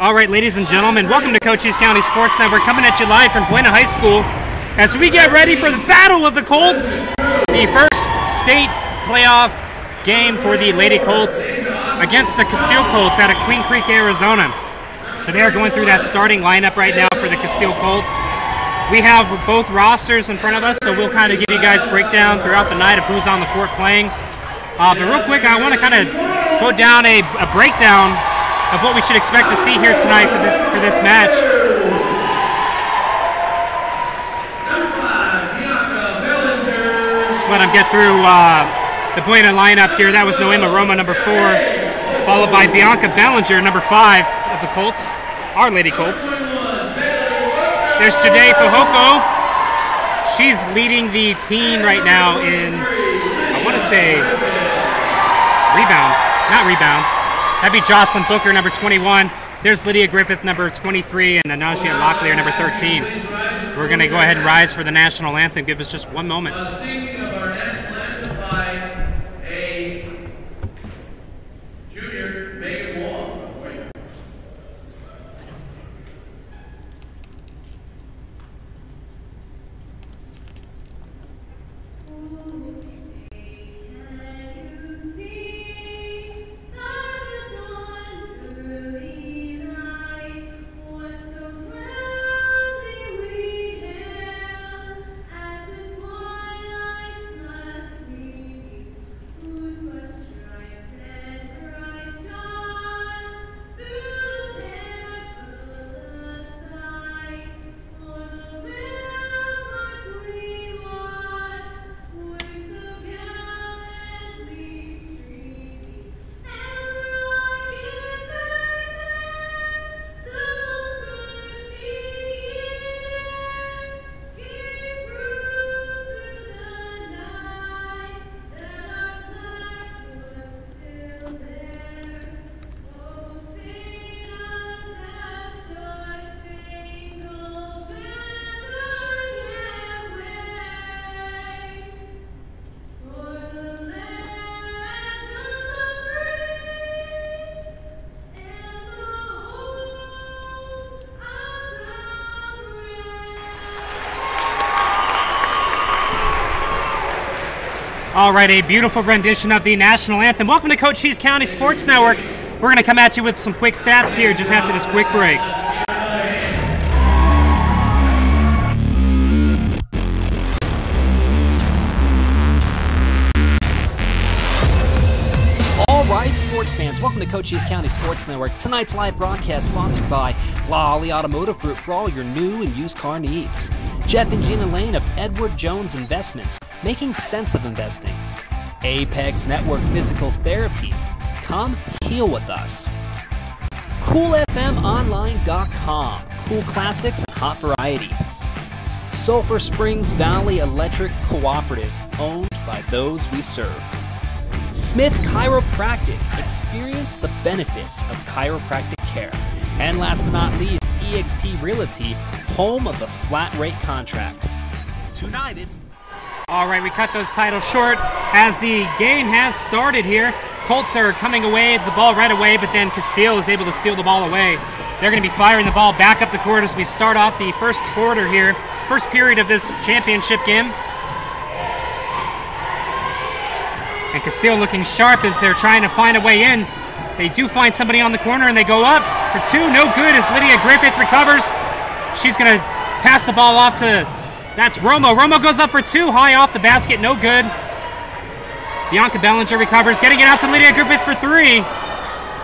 All right, ladies and gentlemen, welcome to Cochise County Sports Network, coming at you live from Buena High School as we get ready for the Battle of the Colts, the first state playoff game for the Lady Colts against the Castile Colts out of Queen Creek, Arizona. So they are going through that starting lineup right now for the Castile Colts. We have both rosters in front of us, so we'll kind of give you guys a breakdown throughout the night of who's on the court playing. But real quick, I want to kind of go down a breakdown of what we should expect to see here tonight for this match. Just let them get through the Buena lineup here. That was Noema Roma, number 4, followed by Bianca Bellinger, number 5 of the Colts, Our Lady Colts. There's Jade Fajoko. She's leading the team right now in, I want to say, rebounds. Not rebounds. That'd be Jocelyn Booker, number 21. There's Lydia Griffith, number 23, and Anajia Locklear, number 13. We're going to go ahead and rise for the national anthem. Give us just one moment. All right, a beautiful rendition of the national anthem. Welcome to Cochise County Sports Network. We're going to come at you with some quick stats here just after this quick break. All right, sports fans, welcome to Cochise County Sports Network. Tonight's live broadcast sponsored by Lolly Automotive Group for all your new and used car needs. Jeff and Gina Lane of Edward Jones Investments, making sense of investing. Apex Network Physical Therapy, come heal with us. CoolFMOnline.com, cool classics and hot variety. Sulphur Springs Valley Electric Cooperative, owned by those we serve. Smith Chiropractic, experience the benefits of chiropractic care. And last but not least, eXp Realty, home of the flat rate contract. Tonight it's... All right, we cut those titles short as the game has started here. Colts are coming away with the ball right away, but then Castile is able to steal the ball away. They're going to be firing the ball back up the court as we start off the first quarter here, first period of this championship game. And Castile looking sharp as they're trying to find a way in. They do find somebody on the corner and they go up for 2. No good as Lydia Griffith recovers. She's going to pass the ball off to, that's Romo. Romo goes up for 2, high off the basket, no good. Bianca Bellinger recovers, getting it out to Lydia Griffith for 3.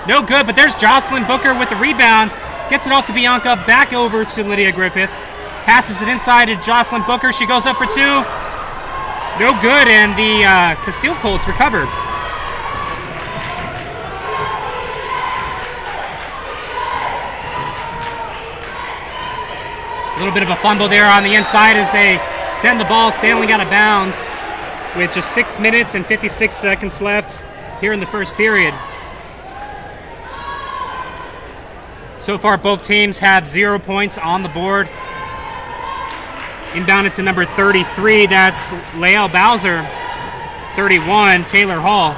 No good, but there's Jocelyn Booker with the rebound. Gets it off to Bianca, back over to Lydia Griffith. Passes it inside to Jocelyn Booker. She goes up for 2. No good, and the Castile Colts recovered. A little bit of a fumble there on the inside as they send the ball sailing out of bounds with just 6 minutes and 56 seconds left here in the first period. So far, both teams have 0 points on the board. Inbound, it's a number 33. That's Lael Bowser. 31, Taylor Hall.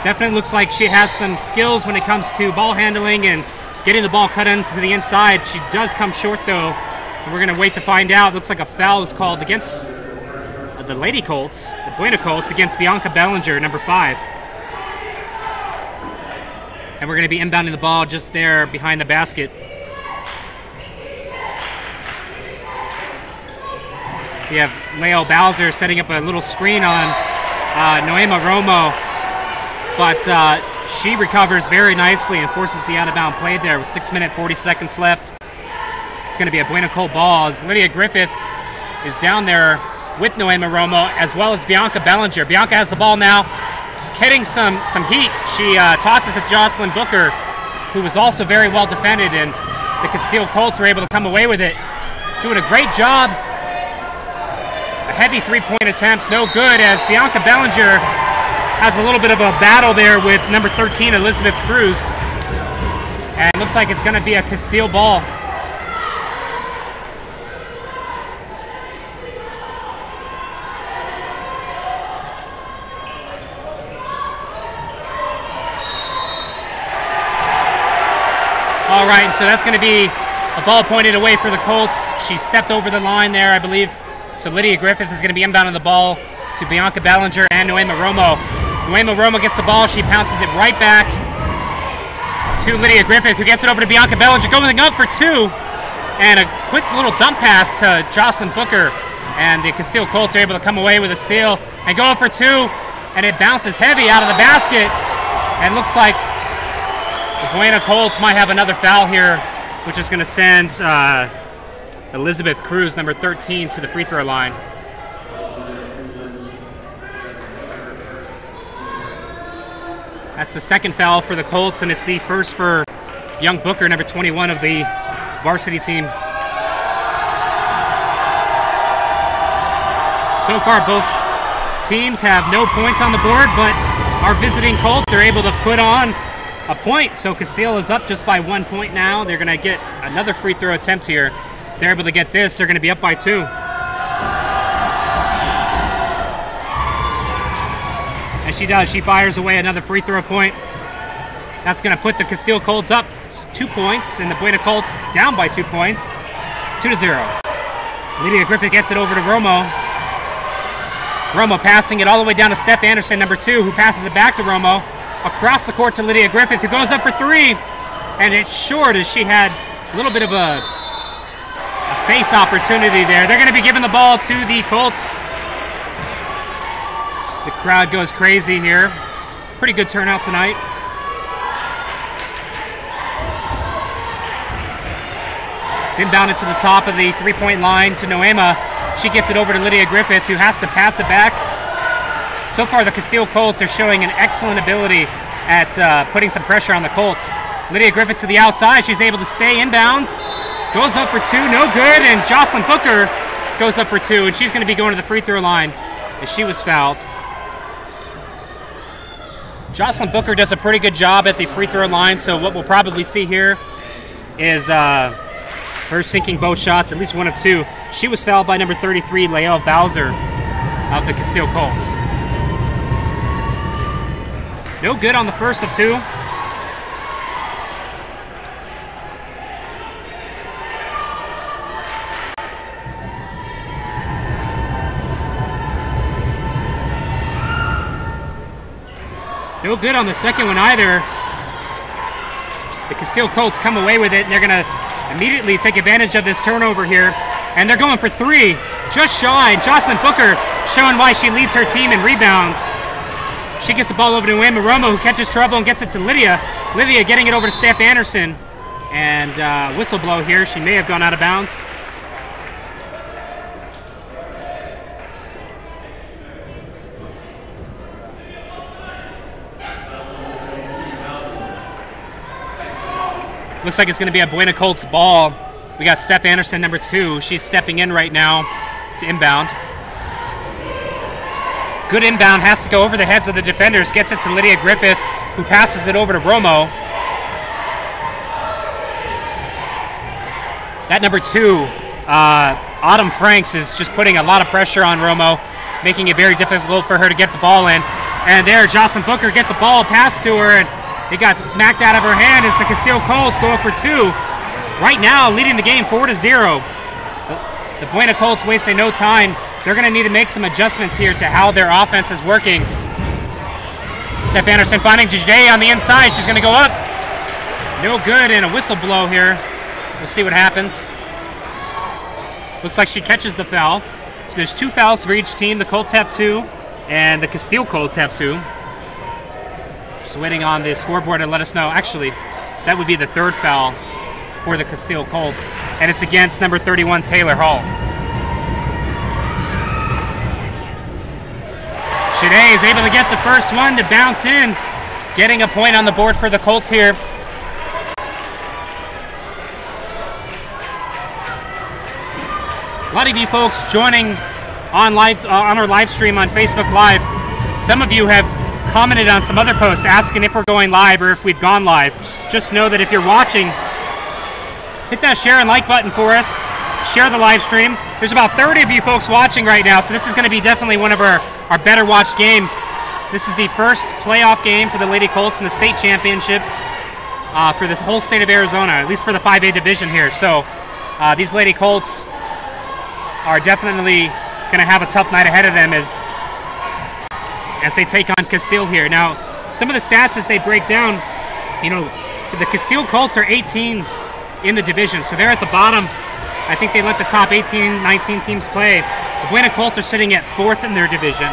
Definitely looks like she has some skills when it comes to ball handling and getting the ball cut into the inside. She does come short, though. And we're going to wait to find out. Looks like a foul is called against the Lady Colts, the Buena Colts, against Bianca Bellinger, number 5. And we're going to be inbounding the ball just there behind the basket. We have Leo Bowser setting up a little screen on Noema Romo, but she recovers very nicely and forces the out-of-bound play there with 6 minutes, 40 seconds left. It's going to be a Buena Colt ball as Lydia Griffith is down there with Noema Romo as well as Bianca Bellinger. Bianca has the ball now, getting some heat. She tosses it to Jocelyn Booker, who was also very well defended, and the Castile Colts were able to come away with it. Doing a great job. A heavy three-point attempt, no good, as Bianca Bellinger has a little bit of a battle there with number 13, Elizabeth Cruz. And it looks like it's going to be a Castile ball. All right, so that's going to be a ball pointed away for the Colts. She stepped over the line there, I believe. So Lydia Griffith is going to be inbounding the ball to Bianca Bellinger and Noema Romo. Noema Romo gets the ball. She pounces it right back to Lydia Griffith, who gets it over to Bianca Bellinger, going up for 2. And a quick little dump pass to Jocelyn Booker. And the Castile Colts are able to come away with a steal and go up for 2. And it bounces heavy out of the basket. And looks like the Buena Colts might have another foul here, which is going to send Elizabeth Cruz, number 13, to the free throw line. That's the second foul for the Colts, and it's the first for young Booker, number 21 of the varsity team. So far, both teams have no points on the board, but our visiting Colts are able to put on a point. So Castile is up just by 1 point now. They're going to get another free throw attempt here. If they're able to get this, they're going to be up by 2. And she does. She fires away another free throw point. That's going to put the Castile Colts up 2 points, and the Buena Colts down by 2 points, 2-0. Lydia Griffith gets it over to Romo. Romo passing it all the way down to Steph Anderson, number 2, who passes it back to Romo. Across the court to Lydia Griffith, who goes up for 3. And it's short, as she had a little bit of a face opportunity there. They're going to be giving the ball to the Colts. The crowd goes crazy here. Pretty good turnout tonight. It's inbounded to the top of the three-point line to Noema. She gets it over to Lydia Griffith, who has to pass it back. So far, the Castile Colts are showing an excellent ability at putting some pressure on the Colts. Lydia Griffith to the outside. She's able to stay inbounds. Goes up for 2, no good, and Jocelyn Booker goes up for 2, and she's going to be going to the free throw line as she was fouled. Jocelyn Booker does a pretty good job at the free throw line, so what we'll probably see here is her sinking both shots, at least 1 of 2. She was fouled by number 33, Lael Bowser of the Castile Colts. No good on the first of 2. No good on the second one either. The Castile Colts come away with it, and they're going to immediately take advantage of this turnover here. And they're going for 3, just shy. Jocelyn Booker showing why she leads her team in rebounds. She gets the ball over to Noema Romo, who catches trouble and gets it to Lydia. Lydia getting it over to Steph Anderson. And whistle blow here. She may have gone out of bounds. Looks like it's going to be a Buena Colts ball. We got Steph Anderson, number 2. She's stepping in right now to inbound. Good inbound, has to go over the heads of the defenders. Gets it to Lydia Griffith, who passes it over to Romo. That number 2, Autumn Franks, is just putting a lot of pressure on Romo, making it very difficult for her to get the ball in. And there, Jocelyn Booker get the ball passed to her, and it got smacked out of her hand as the Castile Colts go up for 2. Right now, leading the game 4-0. The Buena Colts wasting no time. They're going to need to make some adjustments here to how their offense is working. Steph Anderson finding Jade on the inside. She's going to go up. No good, and a whistle blow here. We'll see what happens. Looks like she catches the foul. So there's 2 fouls for each team. The Colts have 2, and the Castile Colts have 2. Just waiting on the scoreboard to let us know. Actually, that would be the 3rd foul for the Castile Colts, and it's against number 31, Taylor Hall. Shade is able to get the first one to bounce in, getting a point on the board for the Colts here. A lot of you folks joining on our live stream on Facebook Live. Some of you have commented on some other posts asking if we're going live or if we've gone live. Just know that if you're watching, hit that share and like button for us. Share the live stream. There's about 30 of you folks watching right now, so this is going to be definitely one of our better watched games. This is the first playoff game for the Lady Colts in the state championship for this whole state of Arizona, at least for the 5A division here. So these Lady Colts are definitely going to have a tough night ahead of them as they take on Castile here. Now, some of the stats as they break down, you know, the Castile Colts are 18 in the division, so they're at the bottom. I think they let the top 18, 19 teams play. The Buena Colts are sitting at 4th in their division.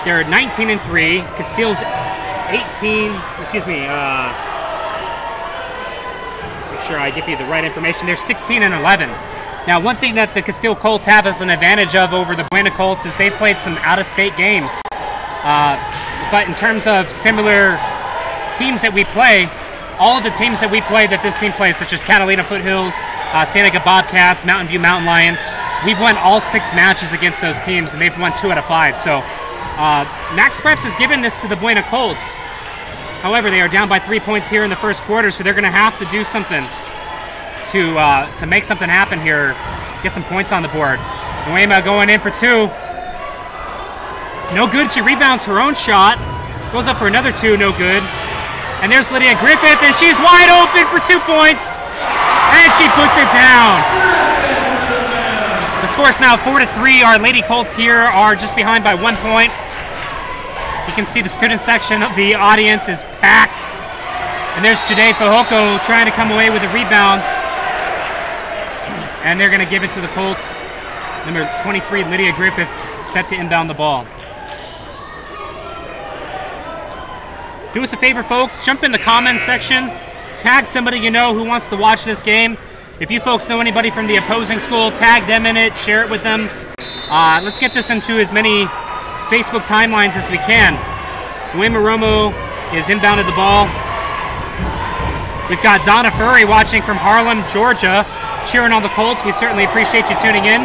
They're 19-3. Castile's 18. Excuse me. Make sure I give you the right information. They're 16-11. Now, one thing that the Castile Colts have as an advantage of over the Buena Colts is they've played some out-of-state games. But in terms of similar teams that we play, all of the teams that we play that this team plays, such as Catalina Foothills, Cienega Bobcats, Mountain View Mountain Lions, we've won all 6 matches against those teams, and they've won 2 out of 5. So Max Preps has given this to the Buena Colts. However, they are down by 3 points here in the first quarter, so they're going to have to do something to make something happen here, get some points on the board. Nuema going in for 2. No good. She rebounds her own shot. Goes up for another 2. No good. And there's Lydia Griffith, and she's wide open for 2 points. And she puts it down. The score is now 4-3. Our Lady Colts here are just behind by 1 point. You can see the student section of the audience is packed. And there's Jade Fajoko trying to come away with a rebound. And they're going to give it to the Colts. Number 23, Lydia Griffith, set to inbound the ball. Do us a favor, folks. Jump in the comments section. Tag somebody you know who wants to watch this game. If you folks know anybody from the opposing school, tag them in it. Share it with them. Let's get this into as many Facebook timelines as we can. Nuema Romo is inbounded the ball. We've got Donna Furry watching from Harlem, Georgia, cheering on the Colts. We certainly appreciate you tuning in.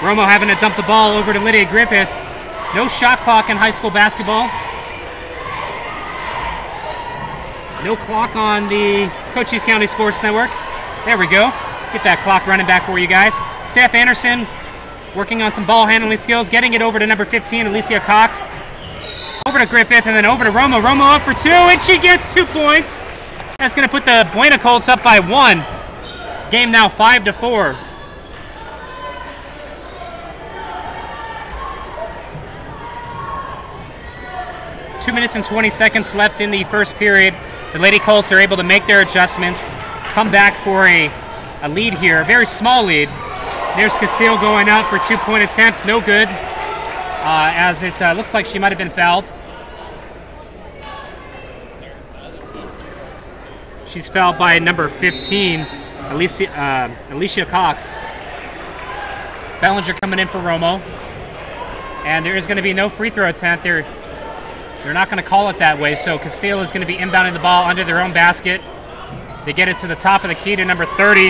Romo having to dump the ball over to Lydia Griffith. No shot clock in high school basketball. No clock on the Cochise County Sports Network. There we go. Get that clock running back for you guys. Steph Anderson working on some ball handling skills, getting it over to number 15, Alicia Cox. Over to Griffith, and then over to Romo. Romo up for 2, and she gets 2 points. That's going to put the Buena Colts up by 1. Game now 5-4. Two minutes and 20 seconds left in the first period. The Lady Colts are able to make their adjustments, come back for a lead here, a very small lead. There's Castile going up for 2-point attempt, no good, as it looks like she might have been fouled. She's fouled by number 15, Alicia Cox. Bellinger coming in for Romo. And there is going to be no free throw attempt. They're not going to call it that way, so Castile is going to be inbounding the ball under their own basket. They get it to the top of the key to number 30.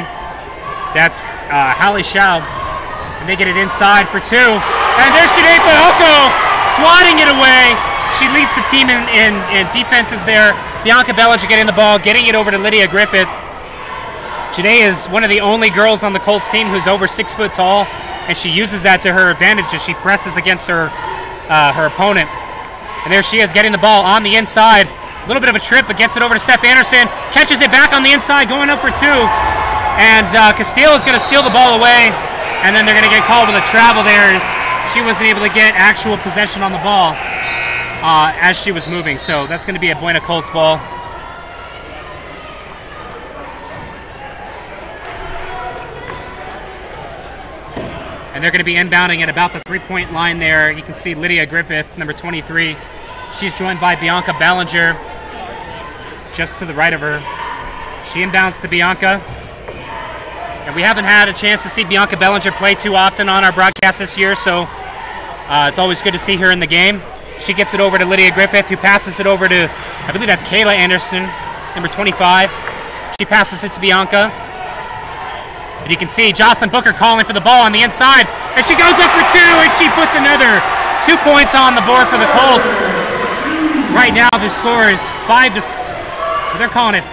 That's Hallie Schaub. And they get it inside for 2. And there's Jade Fajoko swatting it away. She leads the team in defenses there. Bianca Bellinger getting the ball, getting it over to Lydia Griffith. Janae is one of the only girls on the Colts team who's over 6 foot tall, and she uses that to her advantage as she presses against her opponent. And there she is getting the ball on the inside. A little bit of a trip, but gets it over to Steph Anderson. Catches it back on the inside, going up for 2. And Castile is going to steal the ball away, and then they're going to get called with a travel there as she wasn't able to get actual possession on the ball as she was moving. So that's going to be a Buena Colts ball. And they're going to be inbounding at about the 3-point line there. You can see Lydia Griffith, number 23. She's joined by Bianca Ballinger just to the right of her. She inbounds to Bianca. And we haven't had a chance to see Bianca Bellinger play too often on our broadcast this year, so it's always good to see her in the game. She gets it over to Lydia Griffith, who passes it over to, I believe that's Kayla Anderson, number 25. She passes it to Bianca. And you can see Jocelyn Booker calling for the ball on the inside, and she goes up for 2, and she puts another 2 points on the board for the Colts. Right now, the score is 5 to. They're calling it.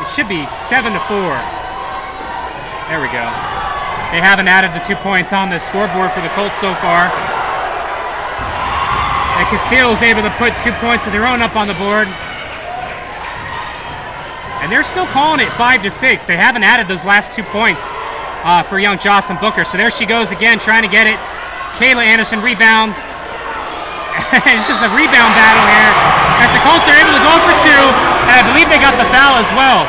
It should be 7 to 4. There we go. They haven't added the 2 points on the scoreboard for the Colts so far. And Castile is able to put 2 points of their own up on the board. And they're still calling it 5 to 6. They haven't added those last 2 points for young Jocelyn Booker. So there she goes again, trying to get it. Kayla Anderson rebounds. It's just a rebound battle here. As the Colts are able to go for 2, and I believe they got the foul as well.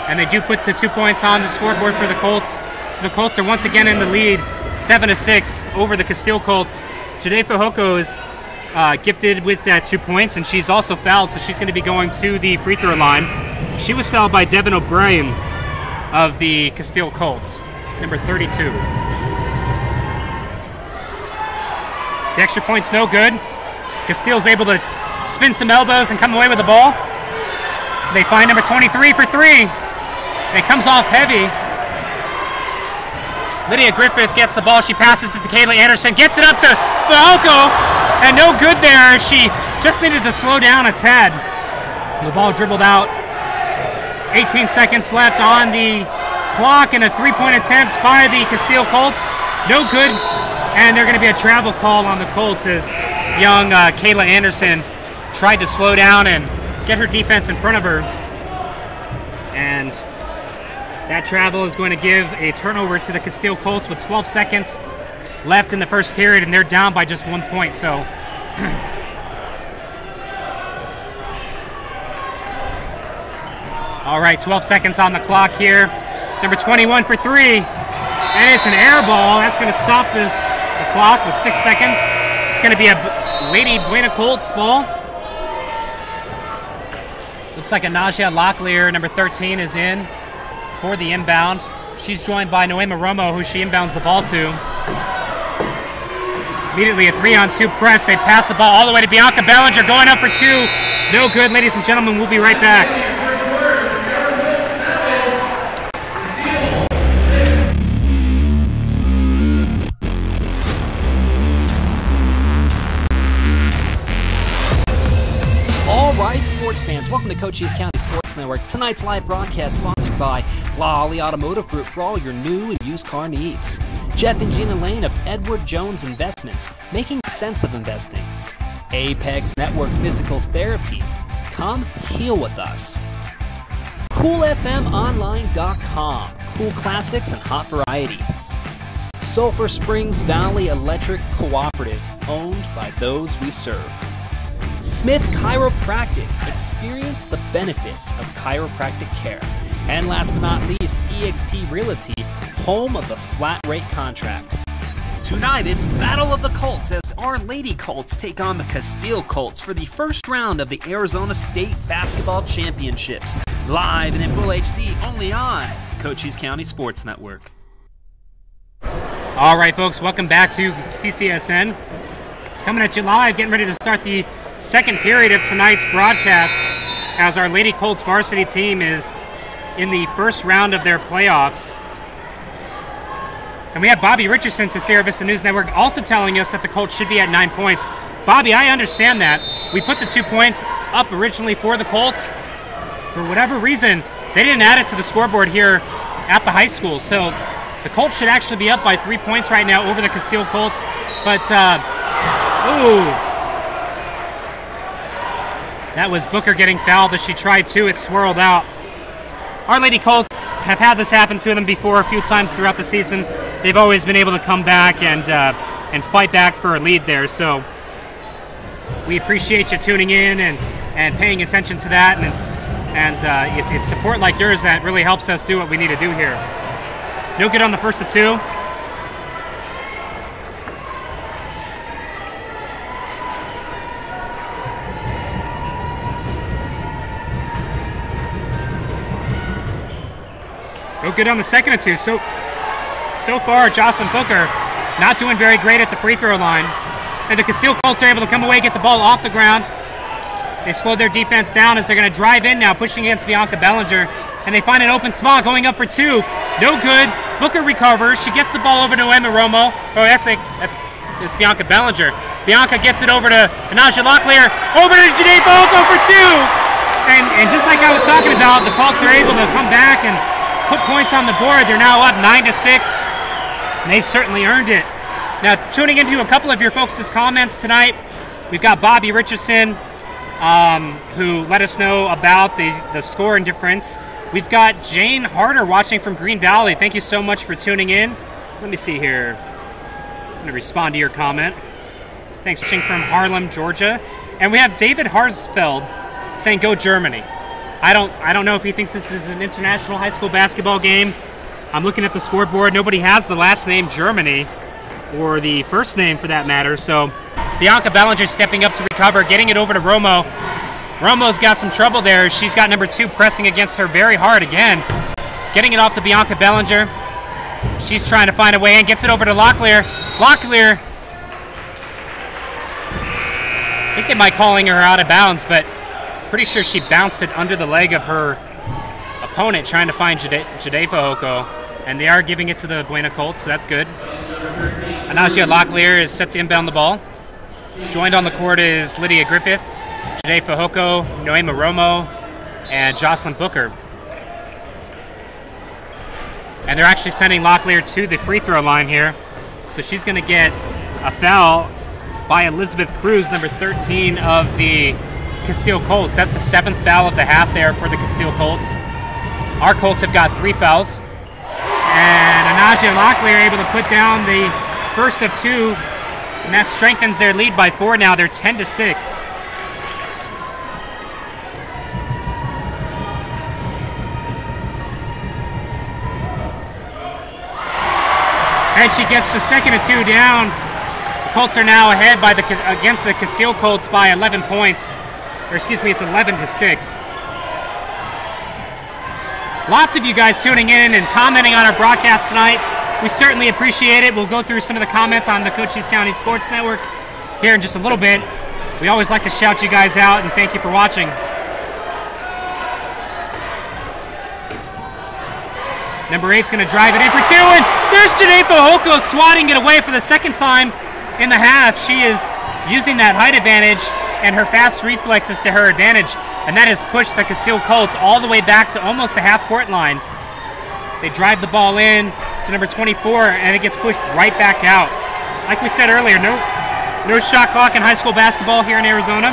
And they do put the 2 points on the scoreboard for the Colts. So the Colts are once again in the lead, 7 to 6 over the Castile Colts. Janae Fujoko is gifted with that 2 points, and she's also fouled, so she's going to be going to the free throw line. She was fouled by Devin O'Brien of the Castile Colts, number 32. The extra point's no good. Castile's able to spin some elbows and come away with the ball. They find number 23 for 3. It comes off heavy. Lydia Griffith gets the ball. She passes it to Kayla Anderson. Gets it up to Fujoko. And no good there. She just needed to slow down a tad. The ball dribbled out. 18 seconds left on the clock, and a 3-point attempt by the Castile Colts. No good. And they're going to be a travel call on the Colts as young Kayla Anderson tried to slow down and get her defense in front of her. And that travel is going to give a turnover to the Castile Colts with 12 seconds left in the first period, and they're down by just 1 point. So all right, 12 seconds on the clock here. Number 21 for 3, and it's an air ball. That's going to stop the clock with 6 seconds. It's going to be a Lady Buena Colts ball. Looks like Anaja Locklear, number 13, is in for the inbound. She's joined by Noema Romo, who she inbounds the ball to. Immediately a 3-on-2 press. They pass the ball all the way to Bianca Bellinger, going up for 2. No good, ladies and gentlemen. We'll be right back. Sports fans, welcome to Cochise County Sports Network. Tonight's live broadcast sponsored by Lolly Automotive Group for all your new and used car needs. Jeff and Gina Lane of Edward Jones Investments, making sense of investing. Apex Network Physical Therapy, come heal with us. CoolFMOnline.com, cool classics and hot variety. Sulphur Springs Valley Electric Cooperative, owned by those we serve. Smith Chiropractic, experience the benefits of chiropractic care. And last but not least, eXp Realty, home of the flat rate contract. Tonight it's Battle of the Colts as our Lady Colts take on the Castile Colts for the first round of the Arizona State Basketball Championships. Live and in full HD, only on Cochise County Sports Network. All right, folks, welcome back to CCSN. Coming at you live, getting ready to start the second period of tonight's broadcast as our Lady Colts varsity team is in the first round of their playoffs. And we have Bobby Richardson to Sierra Vista News Network also telling us that the Colts should be at 9 points. Bobby, I understand that. We put the 2 points up originally for the Colts. For whatever reason, they didn't add it to the scoreboard here at the high school. So the Colts should actually be up by 3 points right now over the Castile Colts. But, that was Booker getting fouled as she tried to. It swirled out. Our Lady Colts have had this happen to them before a few times throughout the season. They've always been able to come back and fight back for a lead there. So we appreciate you tuning in and paying attention to that. And it's support like yours that really helps us do what we need to do here. No good on the first of 2. No good on the second of 2. So far, Jocelyn Booker not doing very great at the free throw line. And the Castile Colts are able to come away, get the ball off the ground. They slow their defense down as they're going to drive in now, pushing against Bianca Bellinger. And they find an open spot going up for 2. No good. Booker recovers. She gets the ball over to Emma Romo. Oh, that's Bianca Bellinger. Bianca gets it over to Anaja Locklear. Over to Janae Bogo for 2. And just like I was talking about, the Colts are able to come back and put points on the board. They're now up 9-6. And they certainly earned it. Now, tuning into a couple of your folks' comments tonight, we've got Bobby Richardson, who let us know about the score and difference. We've got Jane Harder watching from Green Valley. Thank you so much for tuning in. Let me see here. I'm going to respond to your comment. Thanks for watching from Harlem, Georgia. And we have David Harsfeld saying, "Go Germany." I don't know if he thinks this is an international high school basketball game. I'm looking at the scoreboard. Nobody has the last name Germany, or the first name for that matter. So Bianca Bellinger stepping up to recover, getting it over to Romo. Romo's got some trouble there. She's got number 2 pressing against her very hard again. Getting it off to Bianca Bellinger. She's trying to find a way in, gets it over to Locklear. Locklear, I think they might calling her out of bounds, but pretty sure she bounced it under the leg of her opponent trying to find Jade Fahoko. And they are giving it to the Buena Colts, so that's good. Anasia Locklear is set to inbound the ball. Joined on the court is Lydia Griffith, Jade Fahoko, Noema Romo, and Jocelyn Booker. And they're actually sending Locklear to the free throw line here. So she's going to get a foul by Elizabeth Cruz, number 13 of the Castile Colts. That's the 7th foul of the half there for the Castile Colts. Our Colts have got 3 fouls. And Anaja Locklear able to put down the first of 2. And that strengthens their lead by 4 now. They're 10-6. And she gets the second of 2 down. The Colts are now ahead against the Castile Colts by 11 points. Or excuse me, it's 11-6. Lots of you guys tuning in and commenting on our broadcast tonight. We certainly appreciate it. We'll go through some of the comments on the Cochise County Sports Network here in just a little bit. We always like to shout you guys out and thank you for watching. Number 8's going to drive it in for 2, and there's Janae Fahoko swatting it away for the second time in the half. She is using that height advantage and her fast reflexes to her advantage, and that has pushed the Castile Colts all the way back to almost the half-court line. They drive the ball in to number 24, and it gets pushed right back out. Like we said earlier, no shot clock in high school basketball here in Arizona.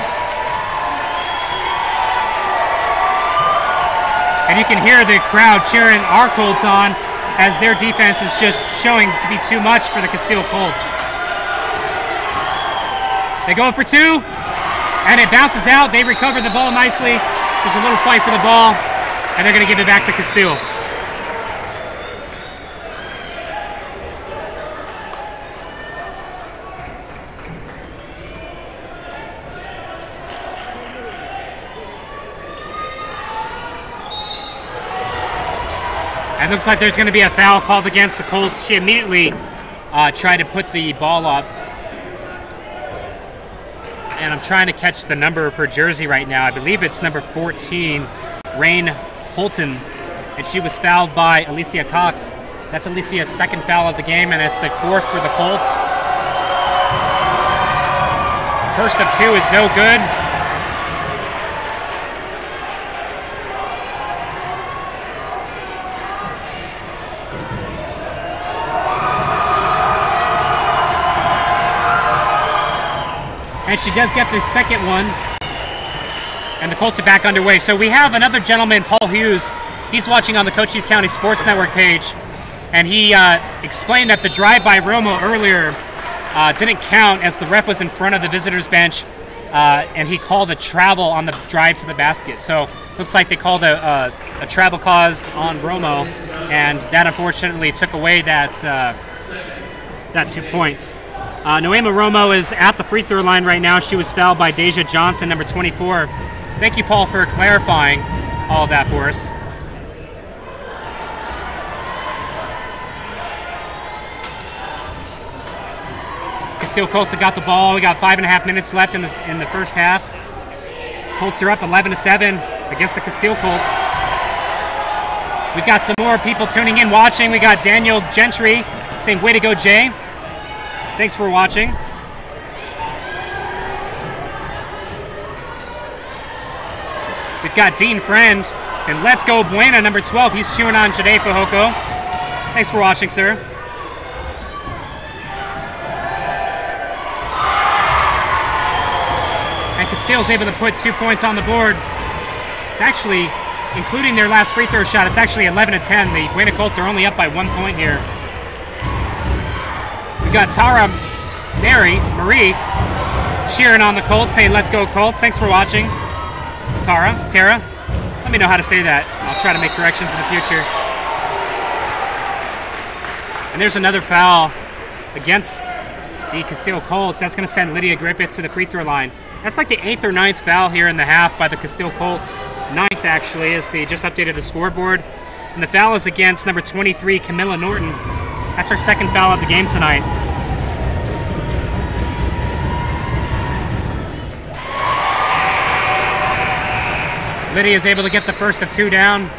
And you can hear the crowd cheering our Colts on as their defense is just showing to be too much for the Castile Colts. They go for 2, and it bounces out. They recover the ball nicely. There's a little fight for the ball, and they're going to give it back to Castile. It looks like there's going to be a foul called against the Colts. She immediately tried to put the ball up. And I'm trying to catch the number of her jersey right now. I believe it's number 14, Rain Holton. And she was fouled by Alicia Cox. That's Alicia's second foul of the game, and it's the 4th for the Colts. First of 2 is no good. And she does get the second one. And the Colts are back underway. So we have another gentleman, Paul Hughes. He's watching on the Cochise County Sports Network page. And he explained that the drive by Romo earlier didn't count as the ref was in front of the visitors bench. And he called a travel on the drive to the basket. So looks like they called a travel cause on Romo. And that unfortunately took away that 2 points. Noema Romo is at the free throw line right now. She was fouled by Deja Johnson, number 24. Thank you, Paul, for clarifying all of that for us. Castile Colts have got the ball. We got 5.5 minutes left in the first half. Colts are up 11-7 against the Castile Colts. We've got some more people tuning in, watching. We got Daniel Gentry saying, "Way to go, Jay." Thanks for watching. We've got Dean Friend saying, "Let's go, Buena," number 12. He's cheering on Jade Fajoko. Thanks for watching, sir. And Castile's able to put 2 points on the board. It's actually, including their last free throw shot, it's actually 11-10. The Buena Colts are only up by 1 point here. We got Tara Marie cheering on the Colts, saying, "Let's go, Colts." Thanks for watching. Tara, let me know how to say that. I'll try to make corrections in the future. And there's another foul against the Castile Colts. That's going to send Lydia Griffith to the free throw line. That's like the 8th or 9th foul here in the half by the Castile Colts. 9th, actually, as they just updated the scoreboard. And the foul is against number 23, Camilla Norton. That's her second foul of the game tonight. Lydia is able to get the first of 2 down.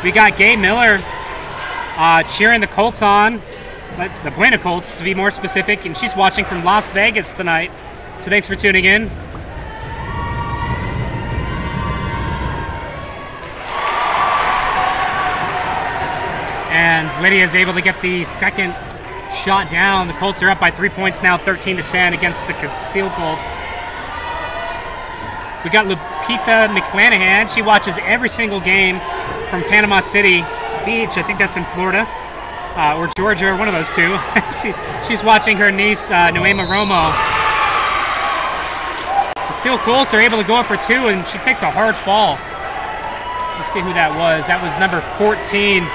We got Gay Miller cheering the Colts on, the Buena Colts to be more specific, and she's watching from Las Vegas tonight. So thanks for tuning in. And Lydia is able to get the second shot down. The Colts are up by 3 points now, 13-10 against the Castile Colts. We got Lupita McClanahan. She watches every single game from Panama City Beach. I think that's in Florida or Georgia, or one of those two. She's watching her niece, Noema Romo. The Castile Colts are able to go up for 2, and she takes a hard fall. Let's see who that was. That was number 14,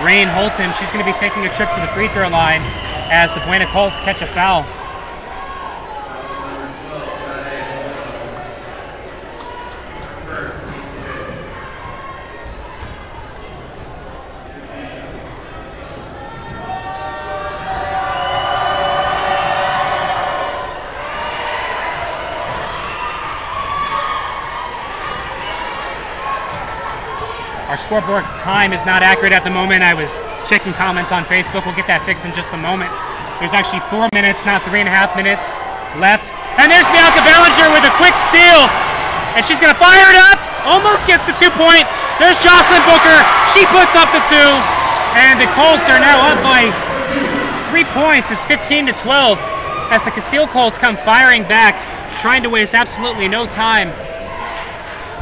Rain Holton. She's going to be taking a trip to the free throw line as the Buena Colts catch a foul. Our scoreboard time is not accurate at the moment. I was checking comments on Facebook. We'll get that fixed in just a moment. There's actually 4 minutes, not 3.5 minutes left. And there's Bianca Bellinger with a quick steal. And she's going to fire it up. Almost gets the 2 point. There's Jocelyn Booker. She puts up the 2. And the Colts are now up by 3 points. It's 15-12 as the Castile Colts come firing back, trying to waste absolutely no time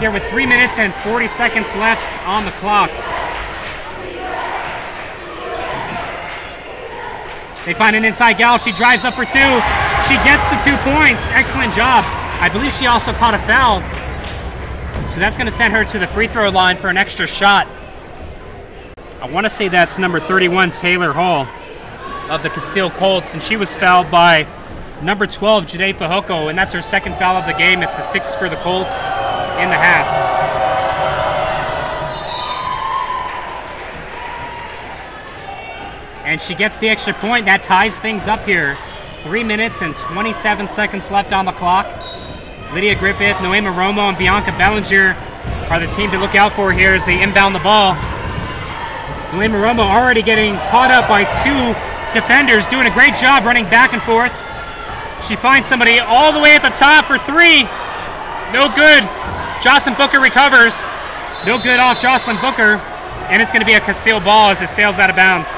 here with 3 minutes and 40 seconds left on the clock. They find an inside gal. She drives up for 2. She gets the 2 points. Excellent job. I believe she also caught a foul. So that's going to send her to the free throw line for an extra shot. I want to say that's number 31, Taylor Hall of the Castile Colts, and she was fouled by number 12, Jade Fajoko, and that's her second foul of the game. It's the 6th for the Colts in the half. And she gets the extra point. That ties things up here. 3 minutes and 27 seconds left on the clock. Lydia Griffith, Noema Romo, and Bianca Bellinger are the team to look out for here as they inbound the ball. Noema Romo already getting caught up by 2 defenders, doing a great job running back and forth. She finds somebody all the way at the top for 3. No good. Jocelyn Booker recovers. No good off Jocelyn Booker. And it's going to be a Castile ball as it sails out of bounds.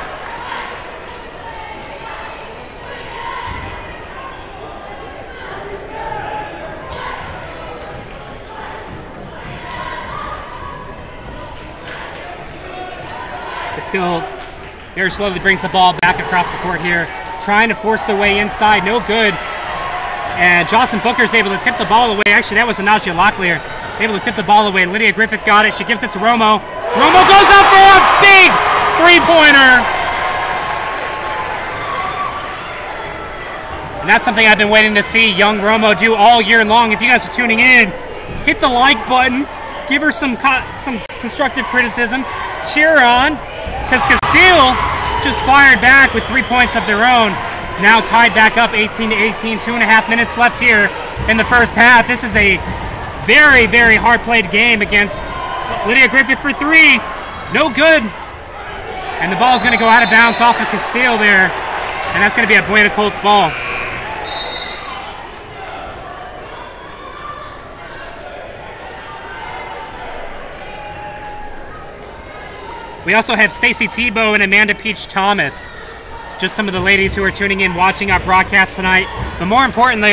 Castile very slowly brings the ball back across the court here, trying to force their way inside. No good. And Jocelyn Booker's able to tip the ball away. Actually, that was Nausea Locklear. Able to tip the ball away. Lydia Griffith got it. She gives it to Romo. Romo goes up for a big three-pointer. And that's something I've been waiting to see young Romo do all year long. If you guys are tuning in, hit the like button. Give her some constructive criticism. Cheer her on. Because Castile just fired back with 3 points of their own. Now tied back up 18-18. 2.5 minutes left here in the first half. This is a very, very hard-played game against Lydia Griffith for three. No good. And the ball is going to go out of bounds off of Castile there. And that's going to be a Buena Colts ball. We also have Stacy Tebow and Amanda Peach Thomas. Just some of the ladies who are tuning in, watching our broadcast tonight. But more importantly,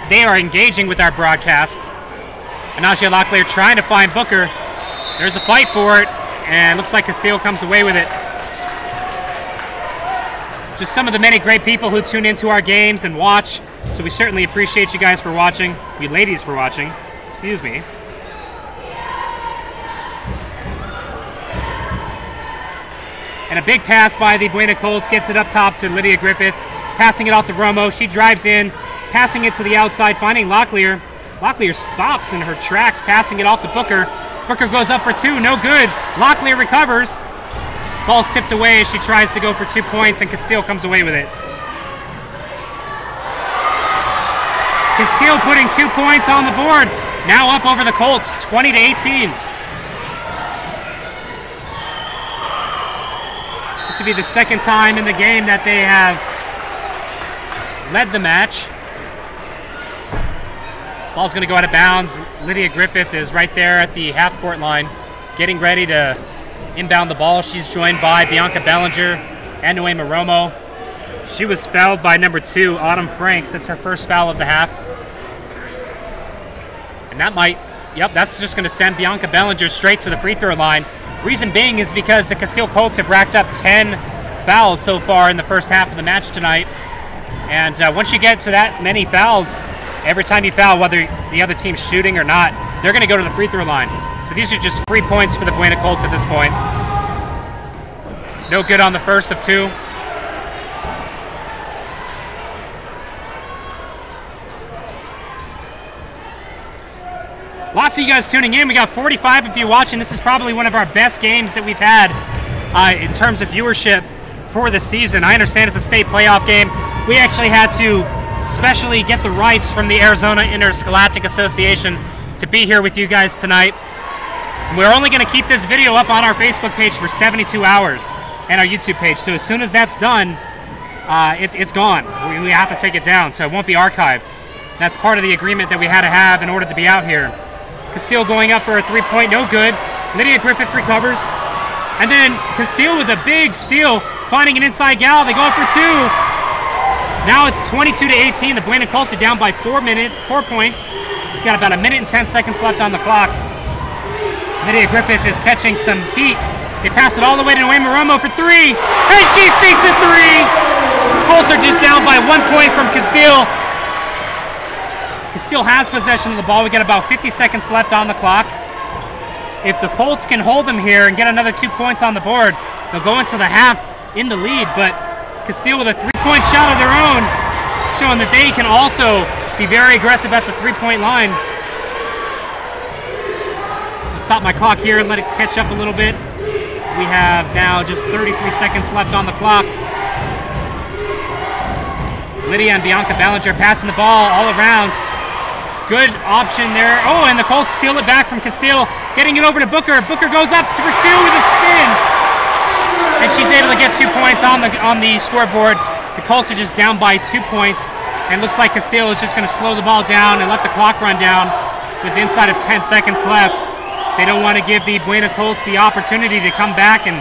they are engaging with our broadcast. Nausea Locklear trying to find Booker. There's a fight for it, and looks like Castile comes away with it. Just some of the many great people who tune into our games and watch. So we certainly appreciate you guys for watching. You ladies for watching. Excuse me. And a big pass by the Buena Colts gets it up top to Lydia Griffith. Passing it off to Romo. She drives in, passing it to the outside, finding Locklear. Locklear stops in her tracks, passing it off to Booker. Booker goes up for two, no good. Locklear recovers. Ball's tipped away as she tries to go for 2 points, and Castile comes away with it. Castile putting 2 points on the board. Now up over the Colts, 20-18. This would be the second time in the game that they have led the match. Ball's going to go out of bounds. Lydia Griffith is right there at the half-court line, getting ready to inbound the ball. She's joined by Bianca Bellinger and Noema Romo. She was fouled by number 2, Autumn Franks. It's her first foul of the half. And that might, that's just going to send Bianca Bellinger straight to the free throw line. Reason being is because the Castile Colts have racked up 10 fouls so far in the first half of the match tonight. And once you get to that many fouls, every time you foul, whether the other team's shooting or not, they're going to go to the free throw line. So these are just free points for the Buena Colts at this point. No good on the first of 2. Lots of you guys tuning in. We got 45 of you watching. This is probably one of our best games that we've had in terms of viewership for the season. I understand it's a state playoff game. We actually had to specially get the rights from the Arizona Interscholastic Association to be here with you guys tonight. And we're only going to keep this video up on our Facebook page for 72 hours and our YouTube page. So as soon as that's done, it's gone. We have to take it down, so it won't be archived. That's part of the agreement that we had to have in order to be out here. Castile going up for a 3-point, no good. Lydia Griffith recovers. And then Castile with a big steal, finding an inside gal. They go up for 2. Now it's 22-18. The Buena Colts are down by 4 points. It's got about 1 minute and 10 seconds left on the clock. Lydia Griffith is catching some heat. They pass it all the way to Noema Romo for 3. And she sinks a 3. Colts are just down by 1 point from Castile. Castile has possession of the ball. We got about 50 seconds left on the clock. If the Colts can hold them here and get another 2 points on the board, they'll go into the half in the lead. But Castile with a 3-point shot of their own, showing that they can also be very aggressive at the 3-point line. I'll stop my clock here and let it catch up a little bit. We have now just 33 seconds left on the clock. Lydia and Bianca Bellinger passing the ball all around. Good option there. Oh, and the Colts steal it back from Castile, getting it over to Booker. Booker goes up to 2 with a spin. And she's able to get 2 points on the scoreboard. The Colts are just down by 2 points. And it looks like Castile is just going to slow the ball down and let the clock run down with inside of 10 seconds left. They don't want to give the Buena Colts the opportunity to come back and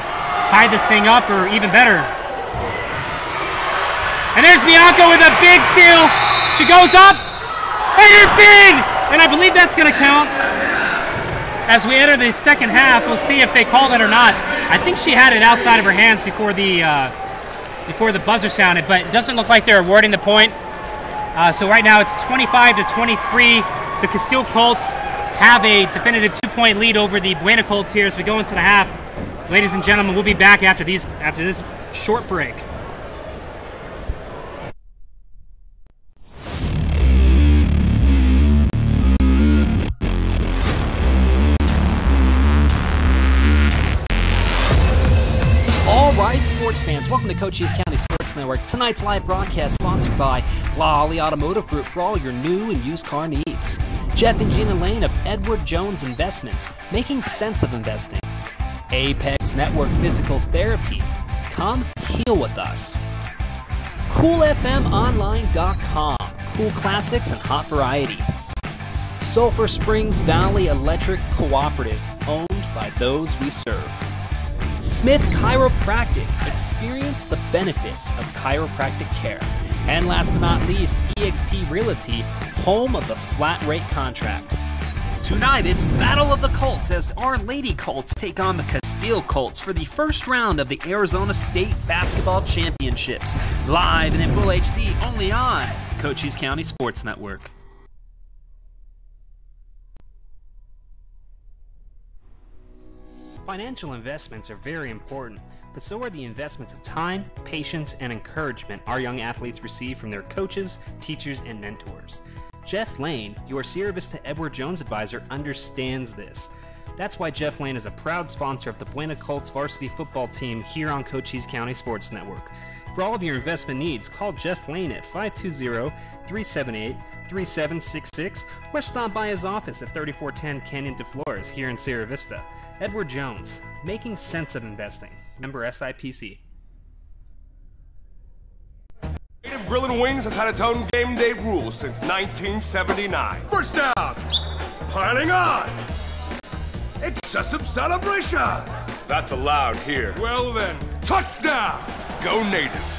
tie this thing up, or even better. And there's Bianca with a big steal. She goes up. And it's in! And I believe that's going to count. As we enter the second half, we'll see if they call it or not. I think she had it outside of her hands before the buzzer sounded, but it doesn't look like they're awarding the point. So right now it's 25-23. The Castile Colts have a definitive 2-point lead over the Buena Colts here as we go into the half. Ladies and gentlemen, we'll be back after this short break. All right, sports fans, welcome to Cochise County Sports Network. Tonight's live broadcast sponsored by Lolly Automotive Group for all your new and used car needs. Jeff and Gina Lane of Edward Jones Investments, making sense of investing. Apex Network Physical Therapy, come heal with us. CoolFMOnline.com, cool classics and hot variety. Sulphur Springs Valley Electric Cooperative, owned by those we serve. Smith Chiropractic, experience the benefits of chiropractic care. And last but not least, eXp Realty, home of the flat rate contract. Tonight it's Battle of the Colts as our Lady Colts take on the Castile Colts for the first round of the Arizona State Basketball Championships. Live and in full HD only on Cochise County Sports Network. Financial investments are very important, but so are the investments of time, patience, and encouragement our young athletes receive from their coaches, teachers, and mentors. Jeff Lane, your Sierra Vista Edward Jones advisor, understands this. That's why Jeff Lane is a proud sponsor of the Buena Colts varsity football team here on Cochise County Sports Network. For all of your investment needs, call Jeff Lane at 520-378-3766 or stop by his office at 3410 Canyon de Flores here in Sierra Vista. Edward Jones, making sense of investing. Member SIPC. Native Grill and Wings has had its own game day rules since 1979. First down, piling on. It's just a celebration. That's allowed here. Well then, touchdown. Go Native.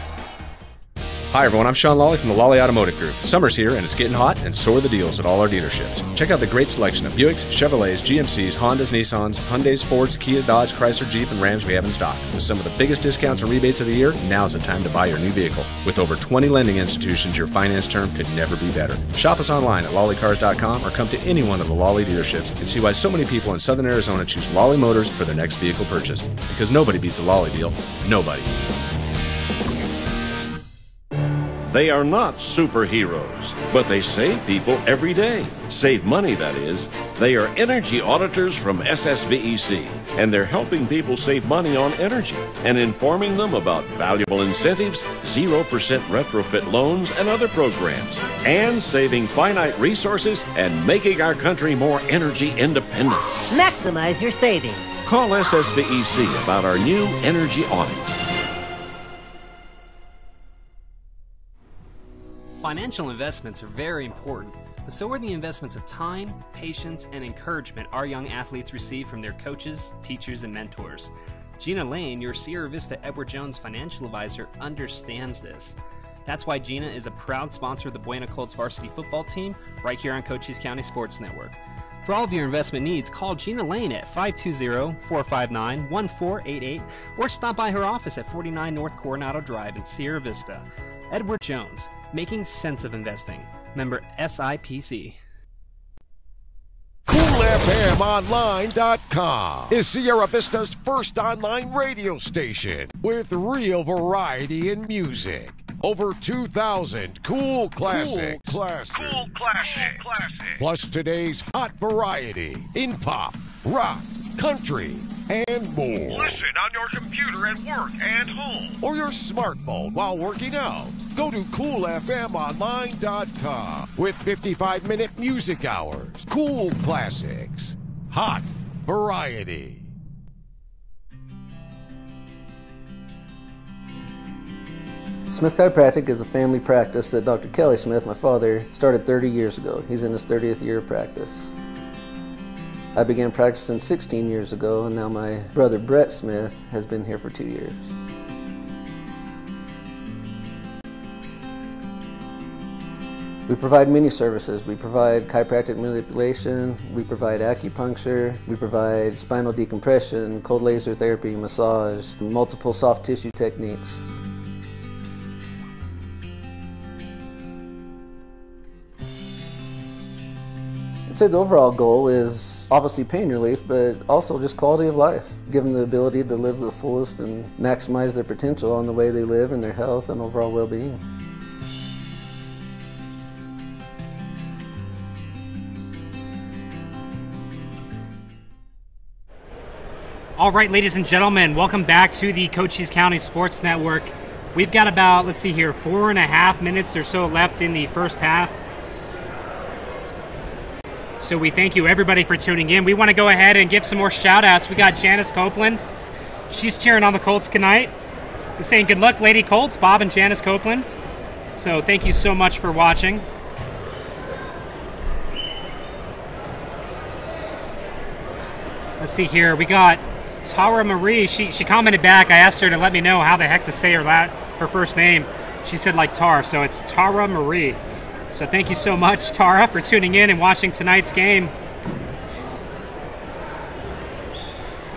Hi everyone, I'm Sean Lawley from the Lawley Automotive Group. Summer's here and it's getting hot, and so are the deals at all our dealerships. Check out the great selection of Buicks, Chevrolets, GMCs, Hondas, Nissans, Hyundais, Fords, Kias, Dodge, Chrysler, Jeep, and Rams we have in stock. With some of the biggest discounts and rebates of the year, now's the time to buy your new vehicle. With over 20 lending institutions, your finance term could never be better. Shop us online at lollycars.com or come to any one of the Lawley dealerships and see why so many people in Southern Arizona choose Lawley Motors for their next vehicle purchase. Because nobody beats a Lawley deal. Nobody. They are not superheroes, but they save people every day. Save money, that is. They are energy auditors from SSVEC, and they're helping people save money on energy and informing them about valuable incentives, 0% retrofit loans, and other programs, and saving finite resources and making our country more energy independent. Maximize your savings. Call SSVEC about our new energy audit. Financial investments are very important, but so are the investments of time, patience, and encouragement our young athletes receive from their coaches, teachers, and mentors. Gina Lane, your Sierra Vista Edward Jones financial advisor, understands this. That's why Gina is a proud sponsor of the Buena Colts varsity football team right here on Cochise County Sports Network. For all of your investment needs, call Gina Lane at 520-459-1488 or stop by her office at 49 North Coronado Drive in Sierra Vista. Edward Jones, making sense of investing. Member SIPC. CoolFMOnline.com is Sierra Vista's first online radio station with real variety in music. Over 2,000 cool classics. Plus today's hot variety in pop, rock, country, and more. Listen on your computer at work and home. Or your smartphone while working out. Go to CoolFMOnline.com with 55-minute music hours. Cool classics. Hot variety. Smith Chiropractic is a family practice that Dr. Kelly Smith, my father, started 30 years ago. He's in his 30th year of practice. I began practicing 16 years ago, and now my brother Brett Smith has been here for 2 years. We provide many services. We provide chiropractic manipulation, we provide acupuncture, we provide spinal decompression, cold laser therapy, massage, multiple soft tissue techniques. I'd say the overall goal is obviously pain relief, but also just quality of life. Give them the ability to live to the fullest and maximize their potential on the way they live and their health and overall well-being. All right, ladies and gentlemen, welcome back to the Cochise County Sports Network. We've got about, let's see here, 4.5 minutes or so left in the first half. So we thank you everybody for tuning in. We want to go ahead and give some more shout outs. We got Janice Copeland. She's cheering on the Colts tonight. Saying good luck, Lady Colts, Bob and Janice Copeland. So thank you so much for watching. Let's see here. We got Tara Marie. She commented back. I asked her to let me know how the heck to say her first name. She said like Tar, so it's Tara Marie. So thank you so much, Tara, for tuning in and watching tonight's game.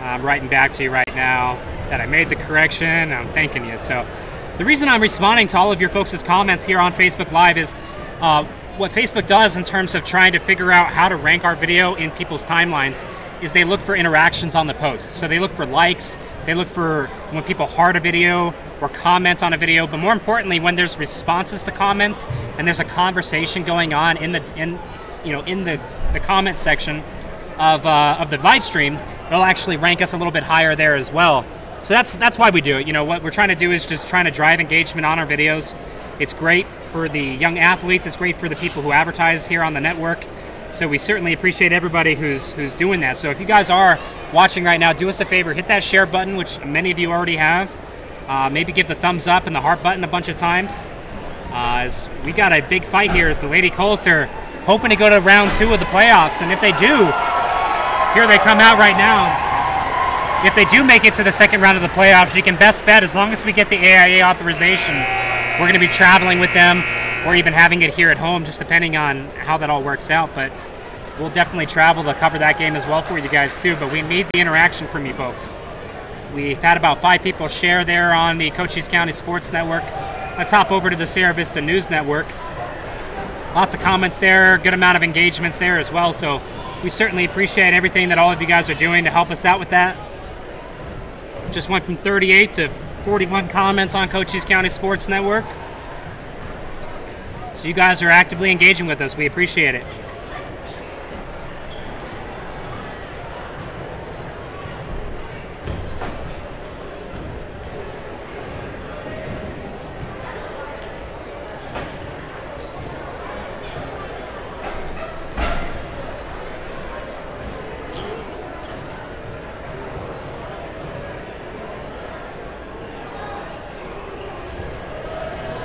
I'm writing back to you right now that I made the correction. I'm thanking you. So the reason I'm responding to all of your folks' comments here on Facebook Live is what Facebook does in terms of trying to figure out how to rank our video in people's timelines is they look for interactions on the posts. So they look for likes, they look for when people heart a video or comment on a video, but more importantly, when there's responses to comments and there's a conversation going on in the comment section of the live stream, it'll actually rank us a little bit higher there as well. So that's why we do it. You know, what we're trying to do is just trying to drive engagement on our videos. It's great for the young athletes. It's great for the people who advertise here on the network. So we certainly appreciate everybody who's doing that. So if you guys are watching right now, do us a favor, hit that share button, which many of you already have. Maybe give the thumbs up and the heart button a bunch of times. As we got a big fight here as the Lady Colts are hoping to go to round 2 of the playoffs. And if they do, here they come out right now. If they do make it to the second round of the playoffs, you can best bet as long as we get the AIA authorization, we're going to be traveling with them or even having it here at home, just depending on how that all works out. But we'll definitely travel to cover that game as well for you guys too. But we need the interaction from you folks. We've had about 5 people share there on the Cochise County Sports Network. Let's hop over to the Sierra Vista News Network. Lots of comments there, good amount of engagements there as well. So we certainly appreciate everything that all of you guys are doing to help us out with that. Just went from 38 to 41 comments on Cochise County Sports Network. So you guys are actively engaging with us. We appreciate it.